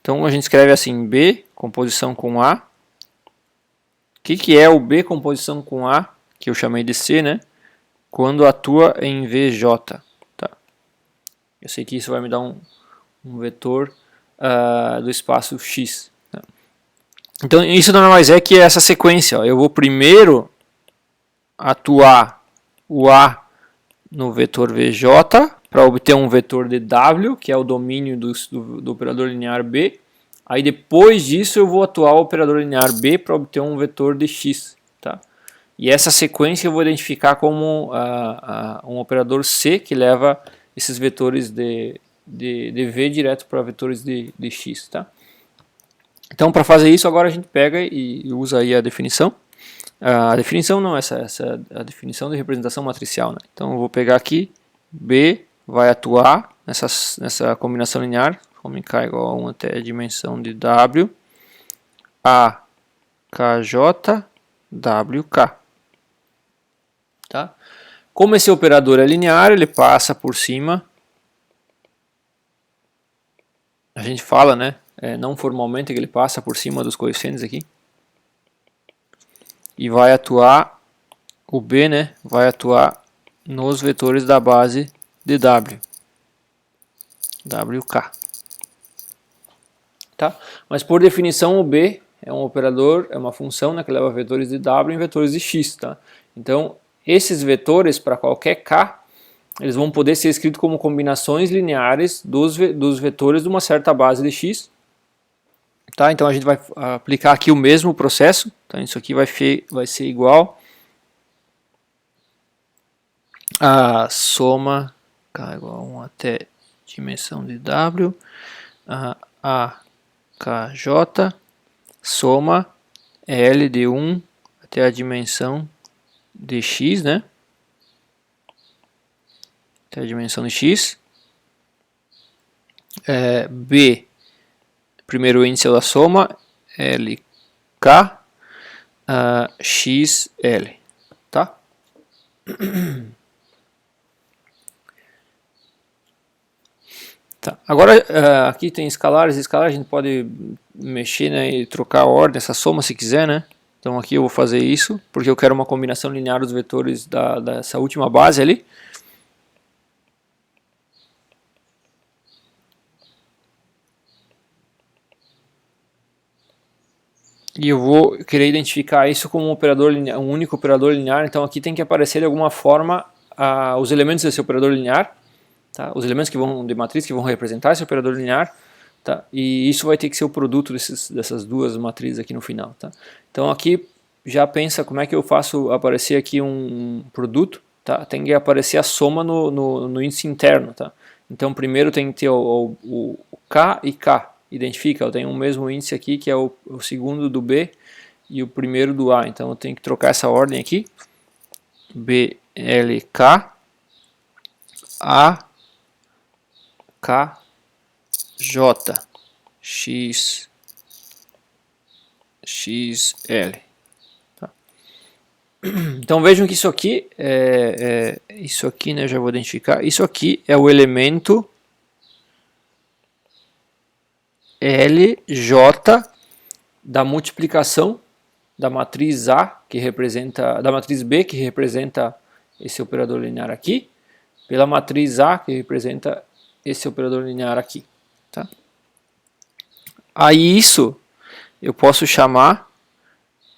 Então a gente escreve assim, B composição com A. O que é o B composição com A, que eu chamei de C, né? Quando atua em VJ. Tá? Eu sei que isso vai me dar um vetor do espaço X. Tá? Então isso nada mais é que essa sequência. Ó. Eu vou primeiro atuar o A no vetor VJ para obter um vetor de W, que é o domínio do operador linear B. Aí depois disso eu vou atuar o operador linear B para obter um vetor de X. Tá? E essa sequência eu vou identificar como um operador C, que leva esses vetores de V direto para vetores de X. Tá? Então para fazer isso agora a gente pega e usa aí a definição. A definição não, essa é a definição de representação matricial. Né? Então eu vou pegar aqui, B vai atuar nessa combinação linear, como K igual a 1 até a dimensão de W, A, KJ, WK. Tá? Como esse operador é linear, ele passa por cima, a gente fala, né, não formalmente, que ele passa por cima dos coeficientes aqui, e vai atuar, o B, né, vai atuar nos vetores da base de W, WK. Tá? Mas por definição o B é um operador, é uma função, né, que leva vetores de W em vetores de X. Tá? Então esses vetores para qualquer K, eles vão poder ser escritos como combinações lineares dos vetores de uma certa base de X. Tá? Então a gente vai aplicar aqui o mesmo processo. Então isso aqui vai ser igual a soma K igual a 1 até dimensão de W, a KJ, soma L de 1 até a dimensão de X, né? Até a dimensão de X. B, primeiro índice da soma, LK, XL, tá? Tá. Agora aqui tem escalares, a gente pode mexer, né, e trocar a ordem, essa soma se quiser, né? Então aqui eu vou fazer isso, porque eu quero uma combinação linear dos vetores dessa última base ali. E eu vou querer identificar isso como um operador linear, um único operador linear, então aqui tem que aparecer de alguma forma os elementos desse operador linear. Tá? Os elementos de matriz que vão representar esse operador linear, tá? E isso vai ter que ser o produto dessas duas matrizes aqui no final. Tá? Então aqui já pensa como é que eu faço aparecer aqui um produto. Tá? Tem que aparecer a soma no índice interno. Tá? Então primeiro tem que ter o K e K, identifica, eu tenho o mesmo índice aqui que é o segundo do B e o primeiro do A, então eu tenho que trocar essa ordem aqui, BLK, A, KJ, XL. Tá? Então vejam que isso aqui, né, já vou identificar, isso aqui é o elemento LJ da multiplicação da matriz A, que representa, da matriz B, que representa esse operador linear aqui, pela matriz A, que representa esse operador linear aqui. Tá? Aí isso eu posso chamar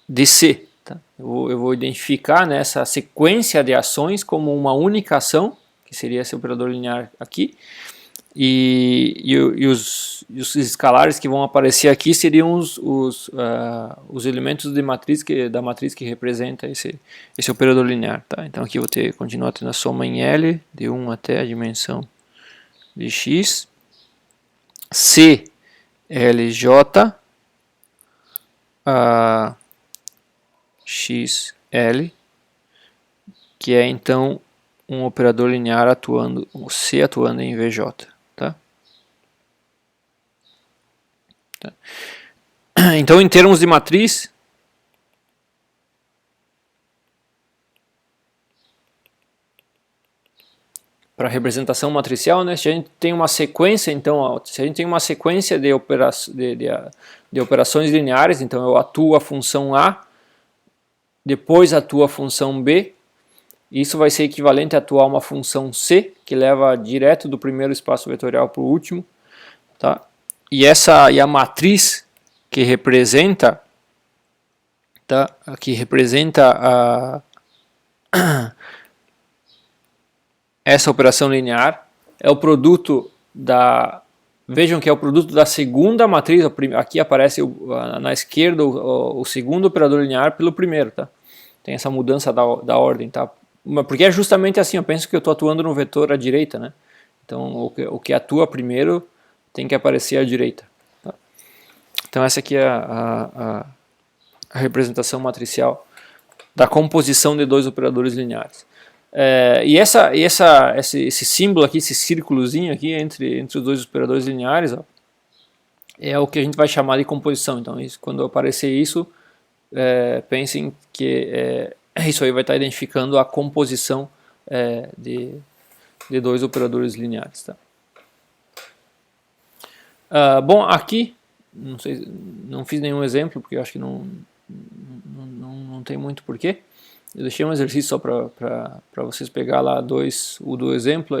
de C. Tá? Eu vou identificar nessa sequência de ações como uma única ação, que seria esse operador linear aqui, e os escalares que vão aparecer aqui seriam os elementos de matriz da matriz que representa esse operador linear. Tá? Então aqui eu vou continuar tendo a soma em L, de 1 até a dimensão de x, C, L, J, x, L, que é então um operador linear atuando, o C atuando em VJ. Tá? Tá. Então, em termos de matriz, para representação matricial, né, se a gente tem uma sequência, então, se a gente tem uma sequência de operações lineares, então eu atuo a função A, depois atuo a função B, isso vai ser equivalente a atuar uma função C, que leva direto do primeiro espaço vetorial para o último. Tá? E a matriz que representa, tá? Essa operação linear é o produto da... Vejam que é o produto da segunda matriz, aqui aparece na esquerda o segundo operador linear pelo primeiro. Tá? Tem essa mudança da ordem. Tá? Porque é justamente assim, eu penso que eu estou atuando no vetor à direita. Né? Então o que atua primeiro tem que aparecer à direita. Tá? Então essa aqui é a representação matricial da composição de dois operadores lineares. Esse símbolo aqui, esse círculozinho aqui entre os dois operadores lineares, ó, é o que a gente vai chamar de composição. Então quando aparecer isso, pensem que isso aí vai estar identificando a composição de dois operadores lineares. Tá? Bom, aqui, não fiz nenhum exemplo, porque eu acho que não tem muito porquê. Eu deixei um exercício só para vocês pegar lá o do exemplo,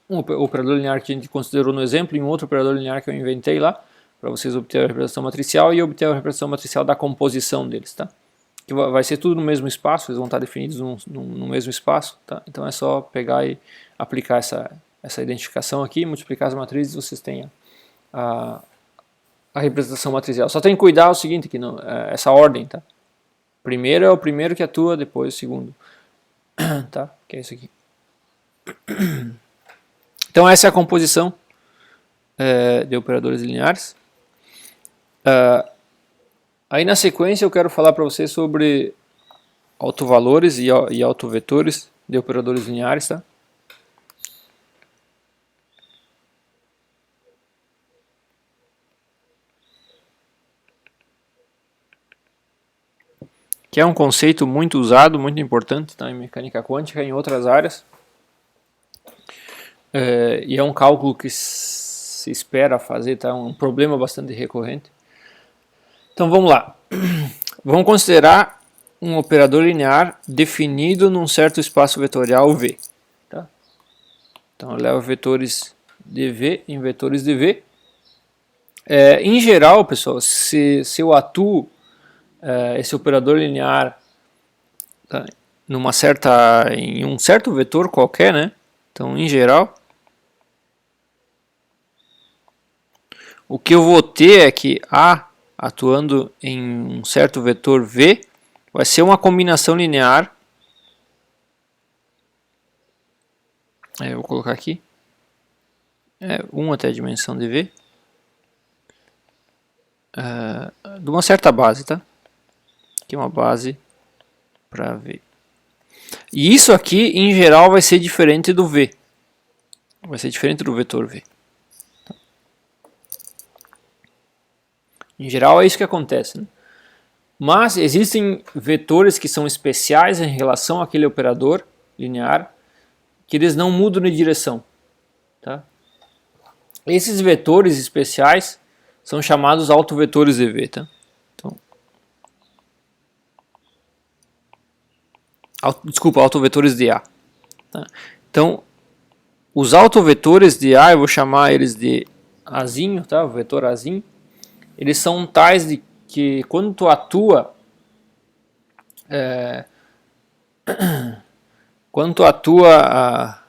um operador linear que a gente considerou no exemplo e um outro operador linear que eu inventei lá, para vocês obterem a representação matricial e obter a representação matricial da composição deles. Tá? Que vai ser tudo no mesmo espaço, eles vão estar definidos no mesmo espaço. Tá? Então é só pegar e aplicar essa identificação aqui, multiplicar as matrizes e vocês têm a representação matricial. Só tem que cuidar o seguinte, que essa ordem, tá? Primeiro é o primeiro que atua, depois o segundo. Tá? Que é isso aqui. Então essa é a composição de operadores lineares. Aí na sequência eu quero falar para vocês sobre autovalores e autovetores de operadores lineares. Tá? Que é um conceito muito usado, muito importante, tá, em mecânica quântica e em outras áreas. E é um cálculo que se espera fazer, tá, um problema bastante recorrente. Então vamos lá. Vamos considerar um operador linear definido num certo espaço vetorial V. Tá? Então eu levo vetores de V em vetores de V. Em geral, pessoal, se eu atuo esse operador linear tá, em um certo vetor qualquer, né? Então, em geral, o que eu vou ter é que A atuando em um certo vetor V vai ser uma combinação linear. Eu vou colocar aqui 1 até a dimensão de V de uma certa base, tá? Aqui é uma base para V. E isso aqui, em geral, vai ser diferente do V. Vai ser diferente do vetor V. Em geral, é isso que acontece. Né? Mas existem vetores que são especiais em relação àquele operador linear, que eles não mudam de direção. Tá? Esses vetores especiais são chamados autovetores de V. Tá? Desculpa, autovetores de A. Tá? Então, os autovetores de A, eu vou chamar eles de Azinho, tá? O vetor Azinho. Eles são tais de que quando tu atua, quando tu atua,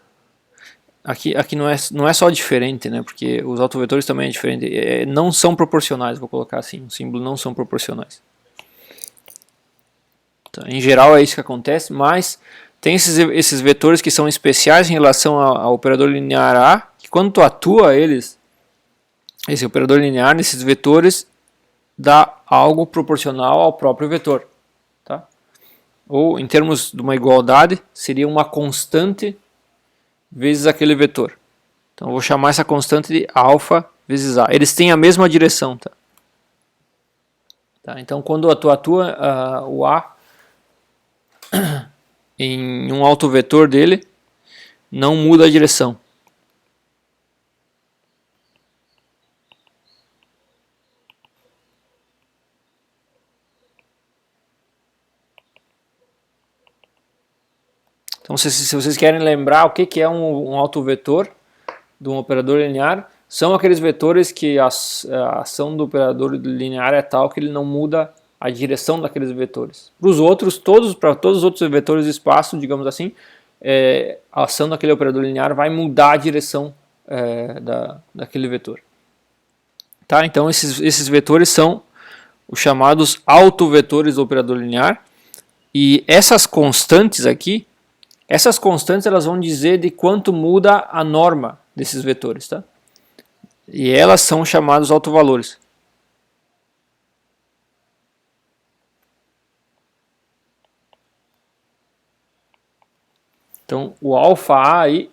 aqui não é só diferente, né? Porque os autovetores também é diferente. Não são proporcionais, vou colocar assim, o símbolo não são proporcionais. Então, em geral é isso que acontece, mas tem esses vetores que são especiais em relação ao operador linear A, que quando tu atua eles, esse operador linear nesses vetores dá algo proporcional ao próprio vetor, tá? Ou em termos de uma igualdade, seria uma constante vezes aquele vetor. Então eu vou chamar essa constante de alfa vezes A. Eles têm a mesma direção, tá? Então quando tu atua o A em um autovetor dele, não muda a direção. Então se vocês querem lembrar o que é um autovetor de um operador linear, são aqueles vetores que a ação do operador linear é tal que ele não muda a direção daqueles vetores. Para os outros, para todos os outros vetores de espaço, digamos assim, a ação daquele operador linear vai mudar a direção daquele vetor. Tá? Então esses vetores são os chamados autovetores do operador linear, e essas constantes aqui, elas vão dizer de quanto muda a norma desses vetores, tá? E elas são chamados autovalores. Então, o alfa A aí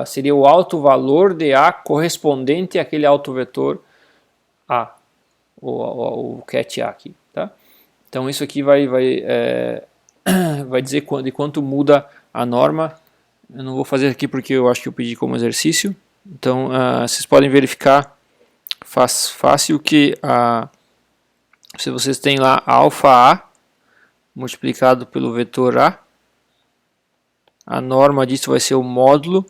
seria o autovalor de A correspondente àquele autovetor A, o ket A aqui, tá? Então, isso aqui vai dizer de quanto muda a norma. Eu não vou fazer aqui porque eu acho que eu pedi como exercício. Então, vocês podem verificar fácil que se vocês têm lá alfa A multiplicado pelo vetor a norma disso vai ser o módulo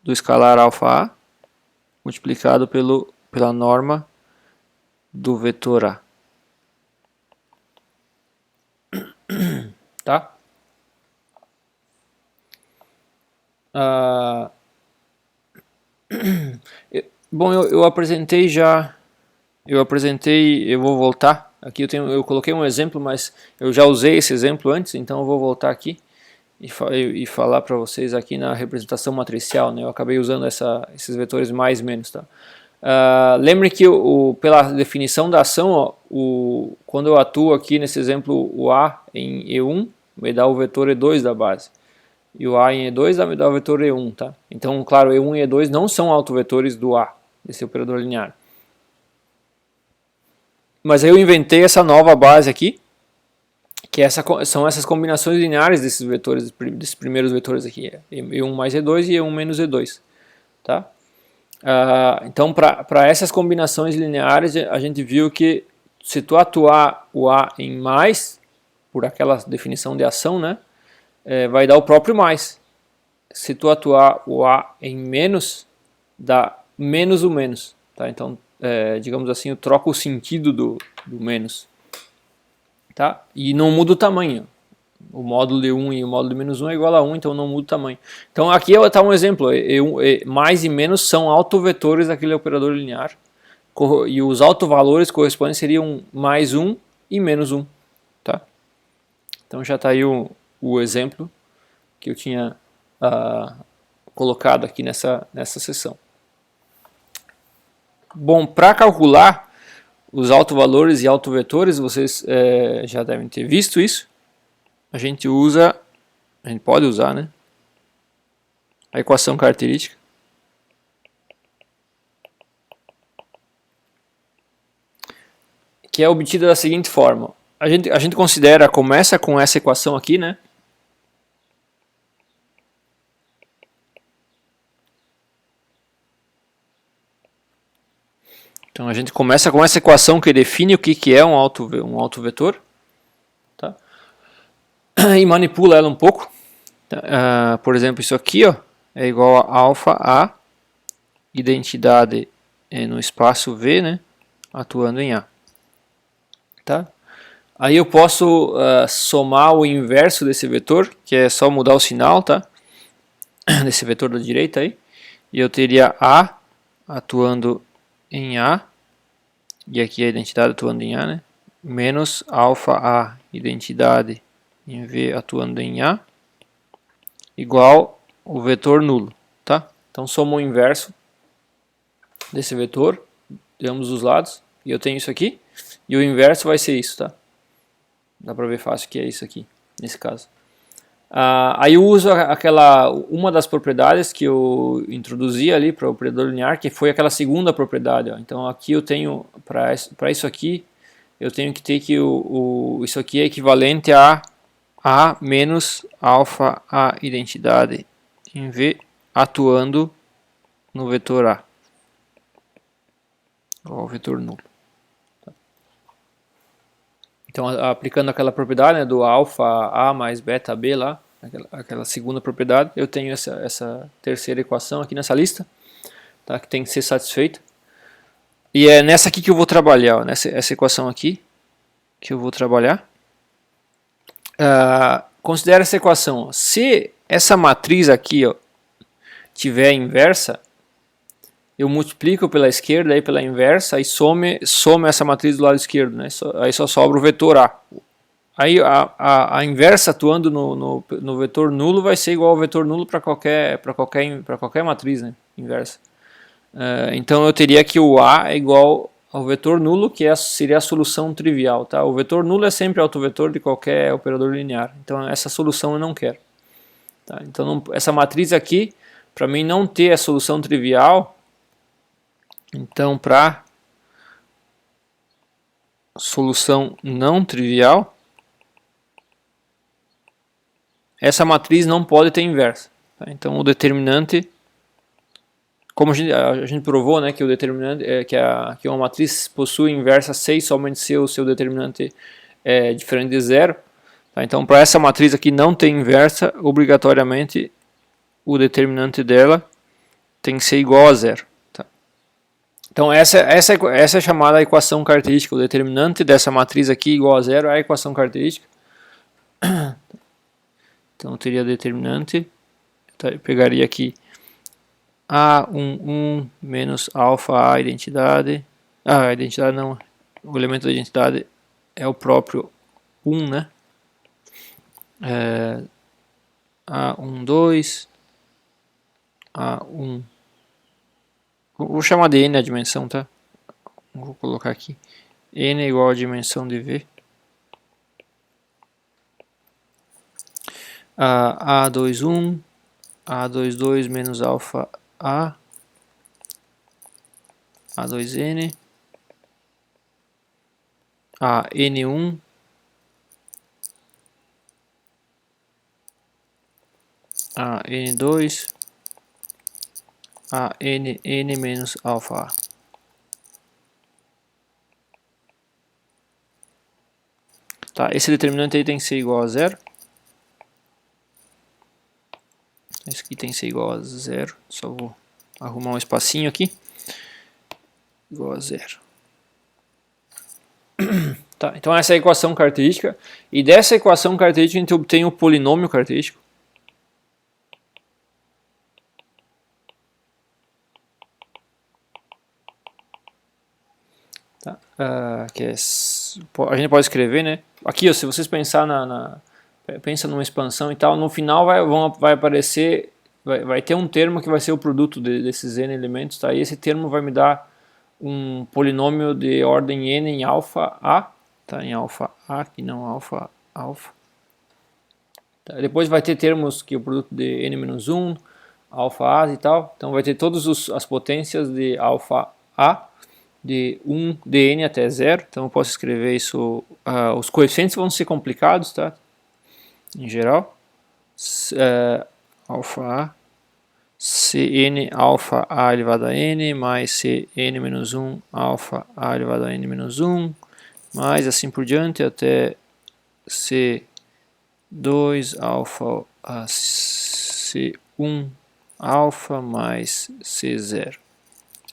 do escalar alfa A multiplicado pela norma do vetor A. Tá? Bom, eu apresentei já. Eu vou voltar. Aqui eu coloquei um exemplo, mas eu já usei esse exemplo antes, então eu vou voltar aqui e falar para vocês aqui na representação matricial, né? Eu acabei usando esses vetores mais e menos, tá? Lembre que pela definição da ação, ó, quando eu atuo aqui nesse exemplo o A em E1, me dá o vetor E2 da base. E o A em E2 me dá o vetor E1, tá? Então, claro, E1 e E2 não são autovetores do A, desse operador linear. Mas eu inventei essa nova base aqui, que são essas combinações lineares desses vetores, desses primeiros vetores aqui, E1 mais E2 e E1 menos E2, tá? Então, para essas combinações lineares, a gente viu que se tu atuar o A em mais, por aquela definição de ação, né, vai dar o próprio mais. Se tu atuar o A em menos, dá menos o menos. Tá? Então, digamos assim, eu troco o sentido do menos. Tá? E não muda o tamanho. O módulo de 1 e o módulo de menos 1 é igual a 1, então não muda o tamanho. Então aqui está um exemplo. Mais e menos são autovetores daquele operador linear. E os autovalores correspondem seriam mais 1 e menos 1. Tá? Então já está aí o exemplo que eu tinha colocado aqui nessa sessão. Bom, para calcular os autovalores e autovetores, vocês já devem ter visto isso. A gente pode usar, né, a equação característica, que é obtida da seguinte forma. A gente começa com essa equação aqui, né? Então a gente começa com essa equação que define o que é um autovetor. Tá? e manipula ela um pouco. Por exemplo, isso aqui, ó, é igual a alfa A, identidade no espaço V, né, atuando em A. Tá? Aí eu posso somar o inverso desse vetor, que é só mudar o sinal, tá? Desse vetor da direita aí. E eu teria A atuando em A, e aqui a identidade atuando em A, né? Menos alfa A, identidade em V atuando em A, igual o vetor nulo, tá? Então somo o inverso desse vetor de ambos os lados, e eu tenho isso aqui, e o inverso vai ser isso, tá? Dá pra ver fácil que é isso aqui, nesse caso. Aí eu uso uma das propriedades que eu introduzi ali para o operador linear, que foi aquela segunda propriedade. Ó. Então aqui eu tenho, para isso aqui, eu tenho que ter que isso aqui é equivalente a A menos alfa A identidade em V atuando no vetor A, ou vetor nulo. Então, aplicando aquela propriedade, né, do alfa A mais beta B lá, aquela segunda propriedade, eu tenho essa terceira equação aqui nessa lista, tá, que tem que ser satisfeita. E é nessa aqui que eu vou trabalhar, ó, essa equação aqui, que eu vou trabalhar. Considera essa equação. Ó, se essa matriz aqui, ó, tiver inversa, eu multiplico pela esquerda e pela inversa e some essa matriz do lado esquerdo, né? Aí só sobra o vetor A. Aí a inversa atuando no vetor nulo vai ser igual ao vetor nulo para qualquer matriz, né? Inversa. Então eu teria que o A é igual ao vetor nulo, que seria a solução trivial. Tá? O vetor nulo é sempre autovetor de qualquer operador linear. Então essa solução eu não quero. Tá? Então essa matriz aqui, para mim não ter a solução trivial, então para solução não trivial, essa matriz não pode ter inversa. Tá? Então o determinante, como a gente provou, né, que o determinante que uma matriz possui inversa se somente se o seu determinante é diferente de zero. Tá? Então para essa matriz aqui não ter inversa, obrigatoriamente o determinante dela tem que ser igual a zero. Tá? Então essa é chamada equação característica. O determinante dessa matriz aqui igual a zero é a equação característica. Então eu teria determinante, tá? Eu pegaria aqui A11 menos alfa A identidade. A identidade não, o elemento da identidade é o próprio 1, né? A12, A1. Vou chamar de n a dimensão, tá? Vou colocar aqui. N é igual a dimensão de V. A21, A22 menos alfa A, A2N, N1, N2, N menos alfa A. Tá, esse determinante aí tem que ser igual a zero. Esse aqui tem que ser igual a zero. Só vou arrumar um espacinho aqui. Igual a zero. Tá, então essa é a equação característica. E dessa equação característica a gente obtém o polinômio característico. Tá? A gente pode escrever, né? Aqui, ó, se vocês pensar pensa numa expansão e tal, no final vai aparecer, vai ter um termo que vai ser o produto desses n elementos, tá? E esse termo vai me dar um polinômio de ordem n em alfa a, tá? Em alfa a, que não alfa. Tá? Depois vai ter termos que é o produto de n-1, alfa a e tal. Então vai ter todas as potências de alfa a, de 1 de n até 0. Então eu posso escrever isso. Os coeficientes vão ser complicados, tá? Em geral, alfa a, Cn alfa a elevado a n, mais Cn menos 1 alfa a elevado a n menos 1, mais assim por diante até Cn 2 alfa a C1 alfa mais C0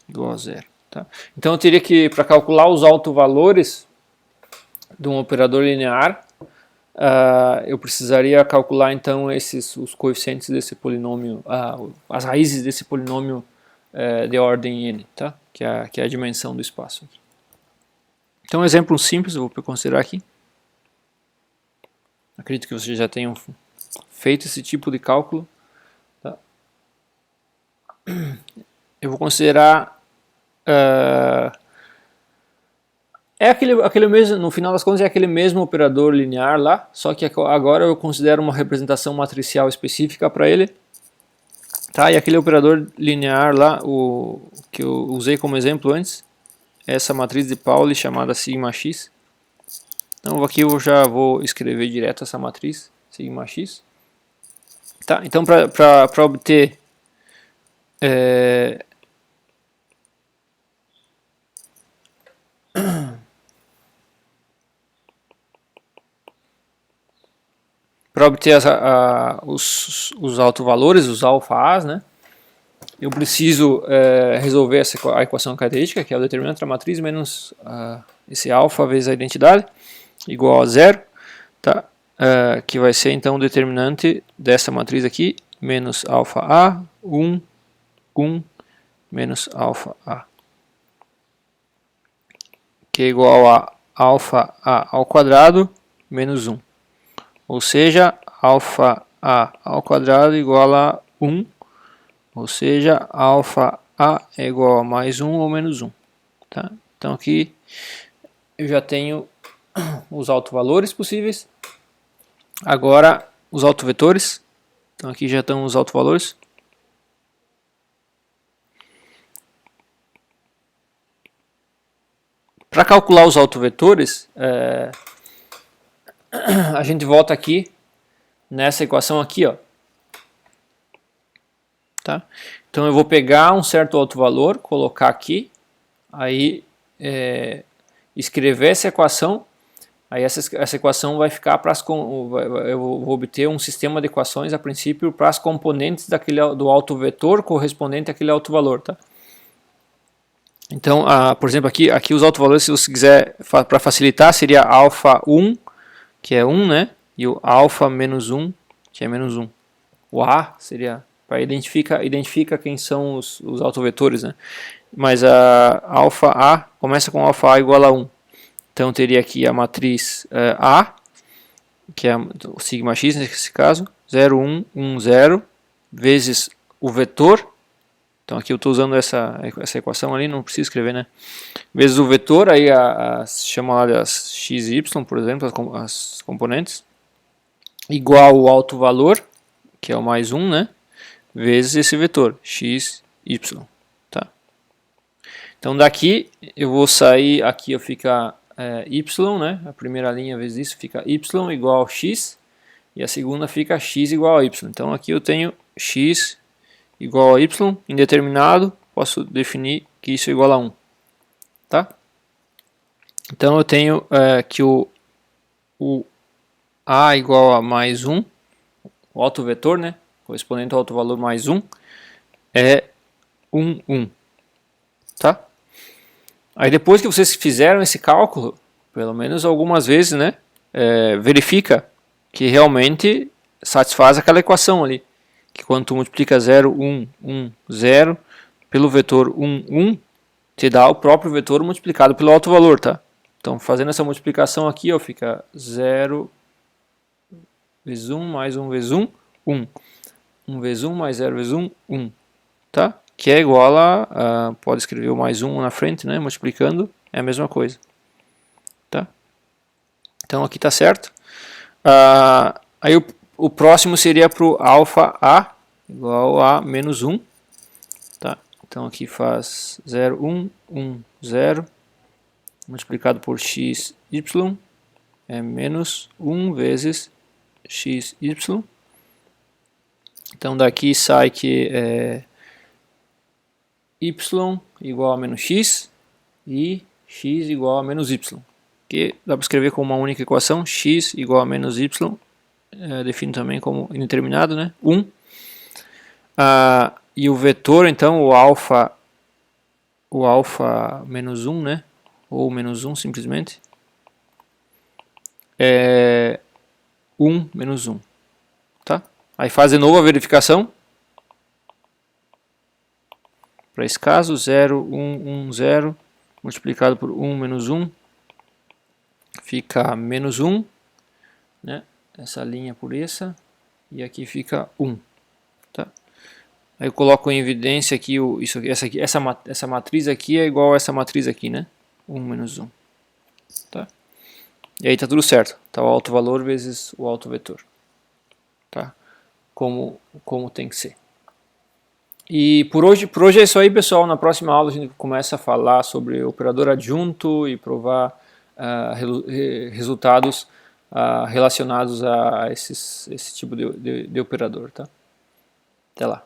igual a 0. Tá? Então eu teria que, para calcular os autovalores de um operador linear, eu precisaria calcular então os coeficientes desse polinômio, as raízes desse polinômio de ordem n, tá? que é a dimensão do espaço. Então um exemplo simples, eu vou considerar aqui. Acredito que vocês já tenham feito esse tipo de cálculo. Tá? Eu vou considerar aquele mesmo, no final das contas é aquele mesmo operador linear lá, só que agora eu considero uma representação matricial específica para ele. Tá? E aquele operador linear lá, o que eu usei como exemplo antes, é essa matriz de Pauli chamada sigma x. Então aqui eu já vou escrever direto essa matriz, sigma x. Tá? Então para obter os autovalores, os alfa-As, né? Eu preciso resolver a equação característica, que é o determinante da matriz menos esse alfa vezes a identidade, igual a 0, tá? Que vai ser então o determinante dessa matriz aqui, menos alfa A, 1, 1, menos alfa A, que é igual a alfa A ao quadrado menos 1. Ou seja, alfa A ao quadrado igual a 1, ou seja, alfa A é igual a mais 1 ou menos 1. Tá? Então aqui eu já tenho os autovalores possíveis. Agora os autovetores. Então aqui já estão os autovalores. Para calcular os autovetores, a gente volta aqui nessa equação aqui, ó. Tá? Então eu vou pegar um certo autovalor, colocar aqui, aí escrever essa equação, aí essa equação vai ficar para eu vou obter um sistema de equações a princípio para as componentes do autovetor correspondente àquele autovalor, tá? Então, por exemplo, aqui os autovalores, se você quiser, para facilitar, seria alfa 1, que é 1, né? E o alfa menos 1, que é menos 1. O A seria, para identifica quem são os autovetores, né? Mas a alfa A começa com alfa A igual a 1. Então teria aqui a matriz A, que é o sigma x nesse caso, 0, 1, 1, 0, vezes o vetor. Então aqui eu estou usando essa equação ali, não preciso escrever, né? Vezes o vetor, aí chama lá das x e y, por exemplo, as componentes, igual o alto valor, que é o mais 1, né? Vezes esse vetor, x, y. Tá? Então daqui eu vou sair, aqui fica y, né? A primeira linha vezes isso fica y igual a x, e a segunda fica x igual a y. Então aqui eu tenho x igual a y, indeterminado, posso definir que isso é igual a 1. Tá? Então eu tenho que o A igual a mais 1, o autovetor, né, correspondente ao autovalor mais 1, é 1, 1. Tá? Aí depois que vocês fizeram esse cálculo, pelo menos algumas vezes, né, verifica que realmente satisfaz aquela equação ali. Que quando tu multiplica 0, 1, 1, 0 pelo vetor 1, 1, te dá o próprio vetor multiplicado pelo autovalor, tá? Então, fazendo essa multiplicação aqui, ó, fica 0 vezes 1 mais 1 vezes 1, 1. 1 vezes 1 mais 0 vezes 1, 1. Tá? Que é igual a, pode escrever o mais 1 na frente, né? Multiplicando, é a mesma coisa. Tá? Então, aqui tá certo. Aí o próximo seria para o alfa A igual a menos 1. Tá? Então aqui faz 0, 1, 1, 0, multiplicado por x, y, é menos 1 vezes x, y. Então daqui sai que y igual a menos x e x igual a menos y. Que dá para escrever como uma única equação, x igual a menos y, defino também como indeterminado, né? 1. E o vetor, então, o alfa menos 1, né? Ou menos 1 simplesmente, é 1 menos 1, tá? Aí faz de novo a verificação. Para esse caso, 0, 1, 1, 0, multiplicado por 1 menos 1, fica menos 1, né? Essa linha por essa, e aqui fica 1, tá? Aí eu coloco em evidência aqui, essa matriz aqui é igual a essa matriz aqui, né? 1 menos 1, tá? E aí tá tudo certo, tá o alto valor vezes o alto vetor, tá? Como tem que ser. E por hoje é isso aí, pessoal. Na próxima aula a gente começa a falar sobre operador adjunto e provar resultados relacionados a esse tipo de operador, tá? Até lá.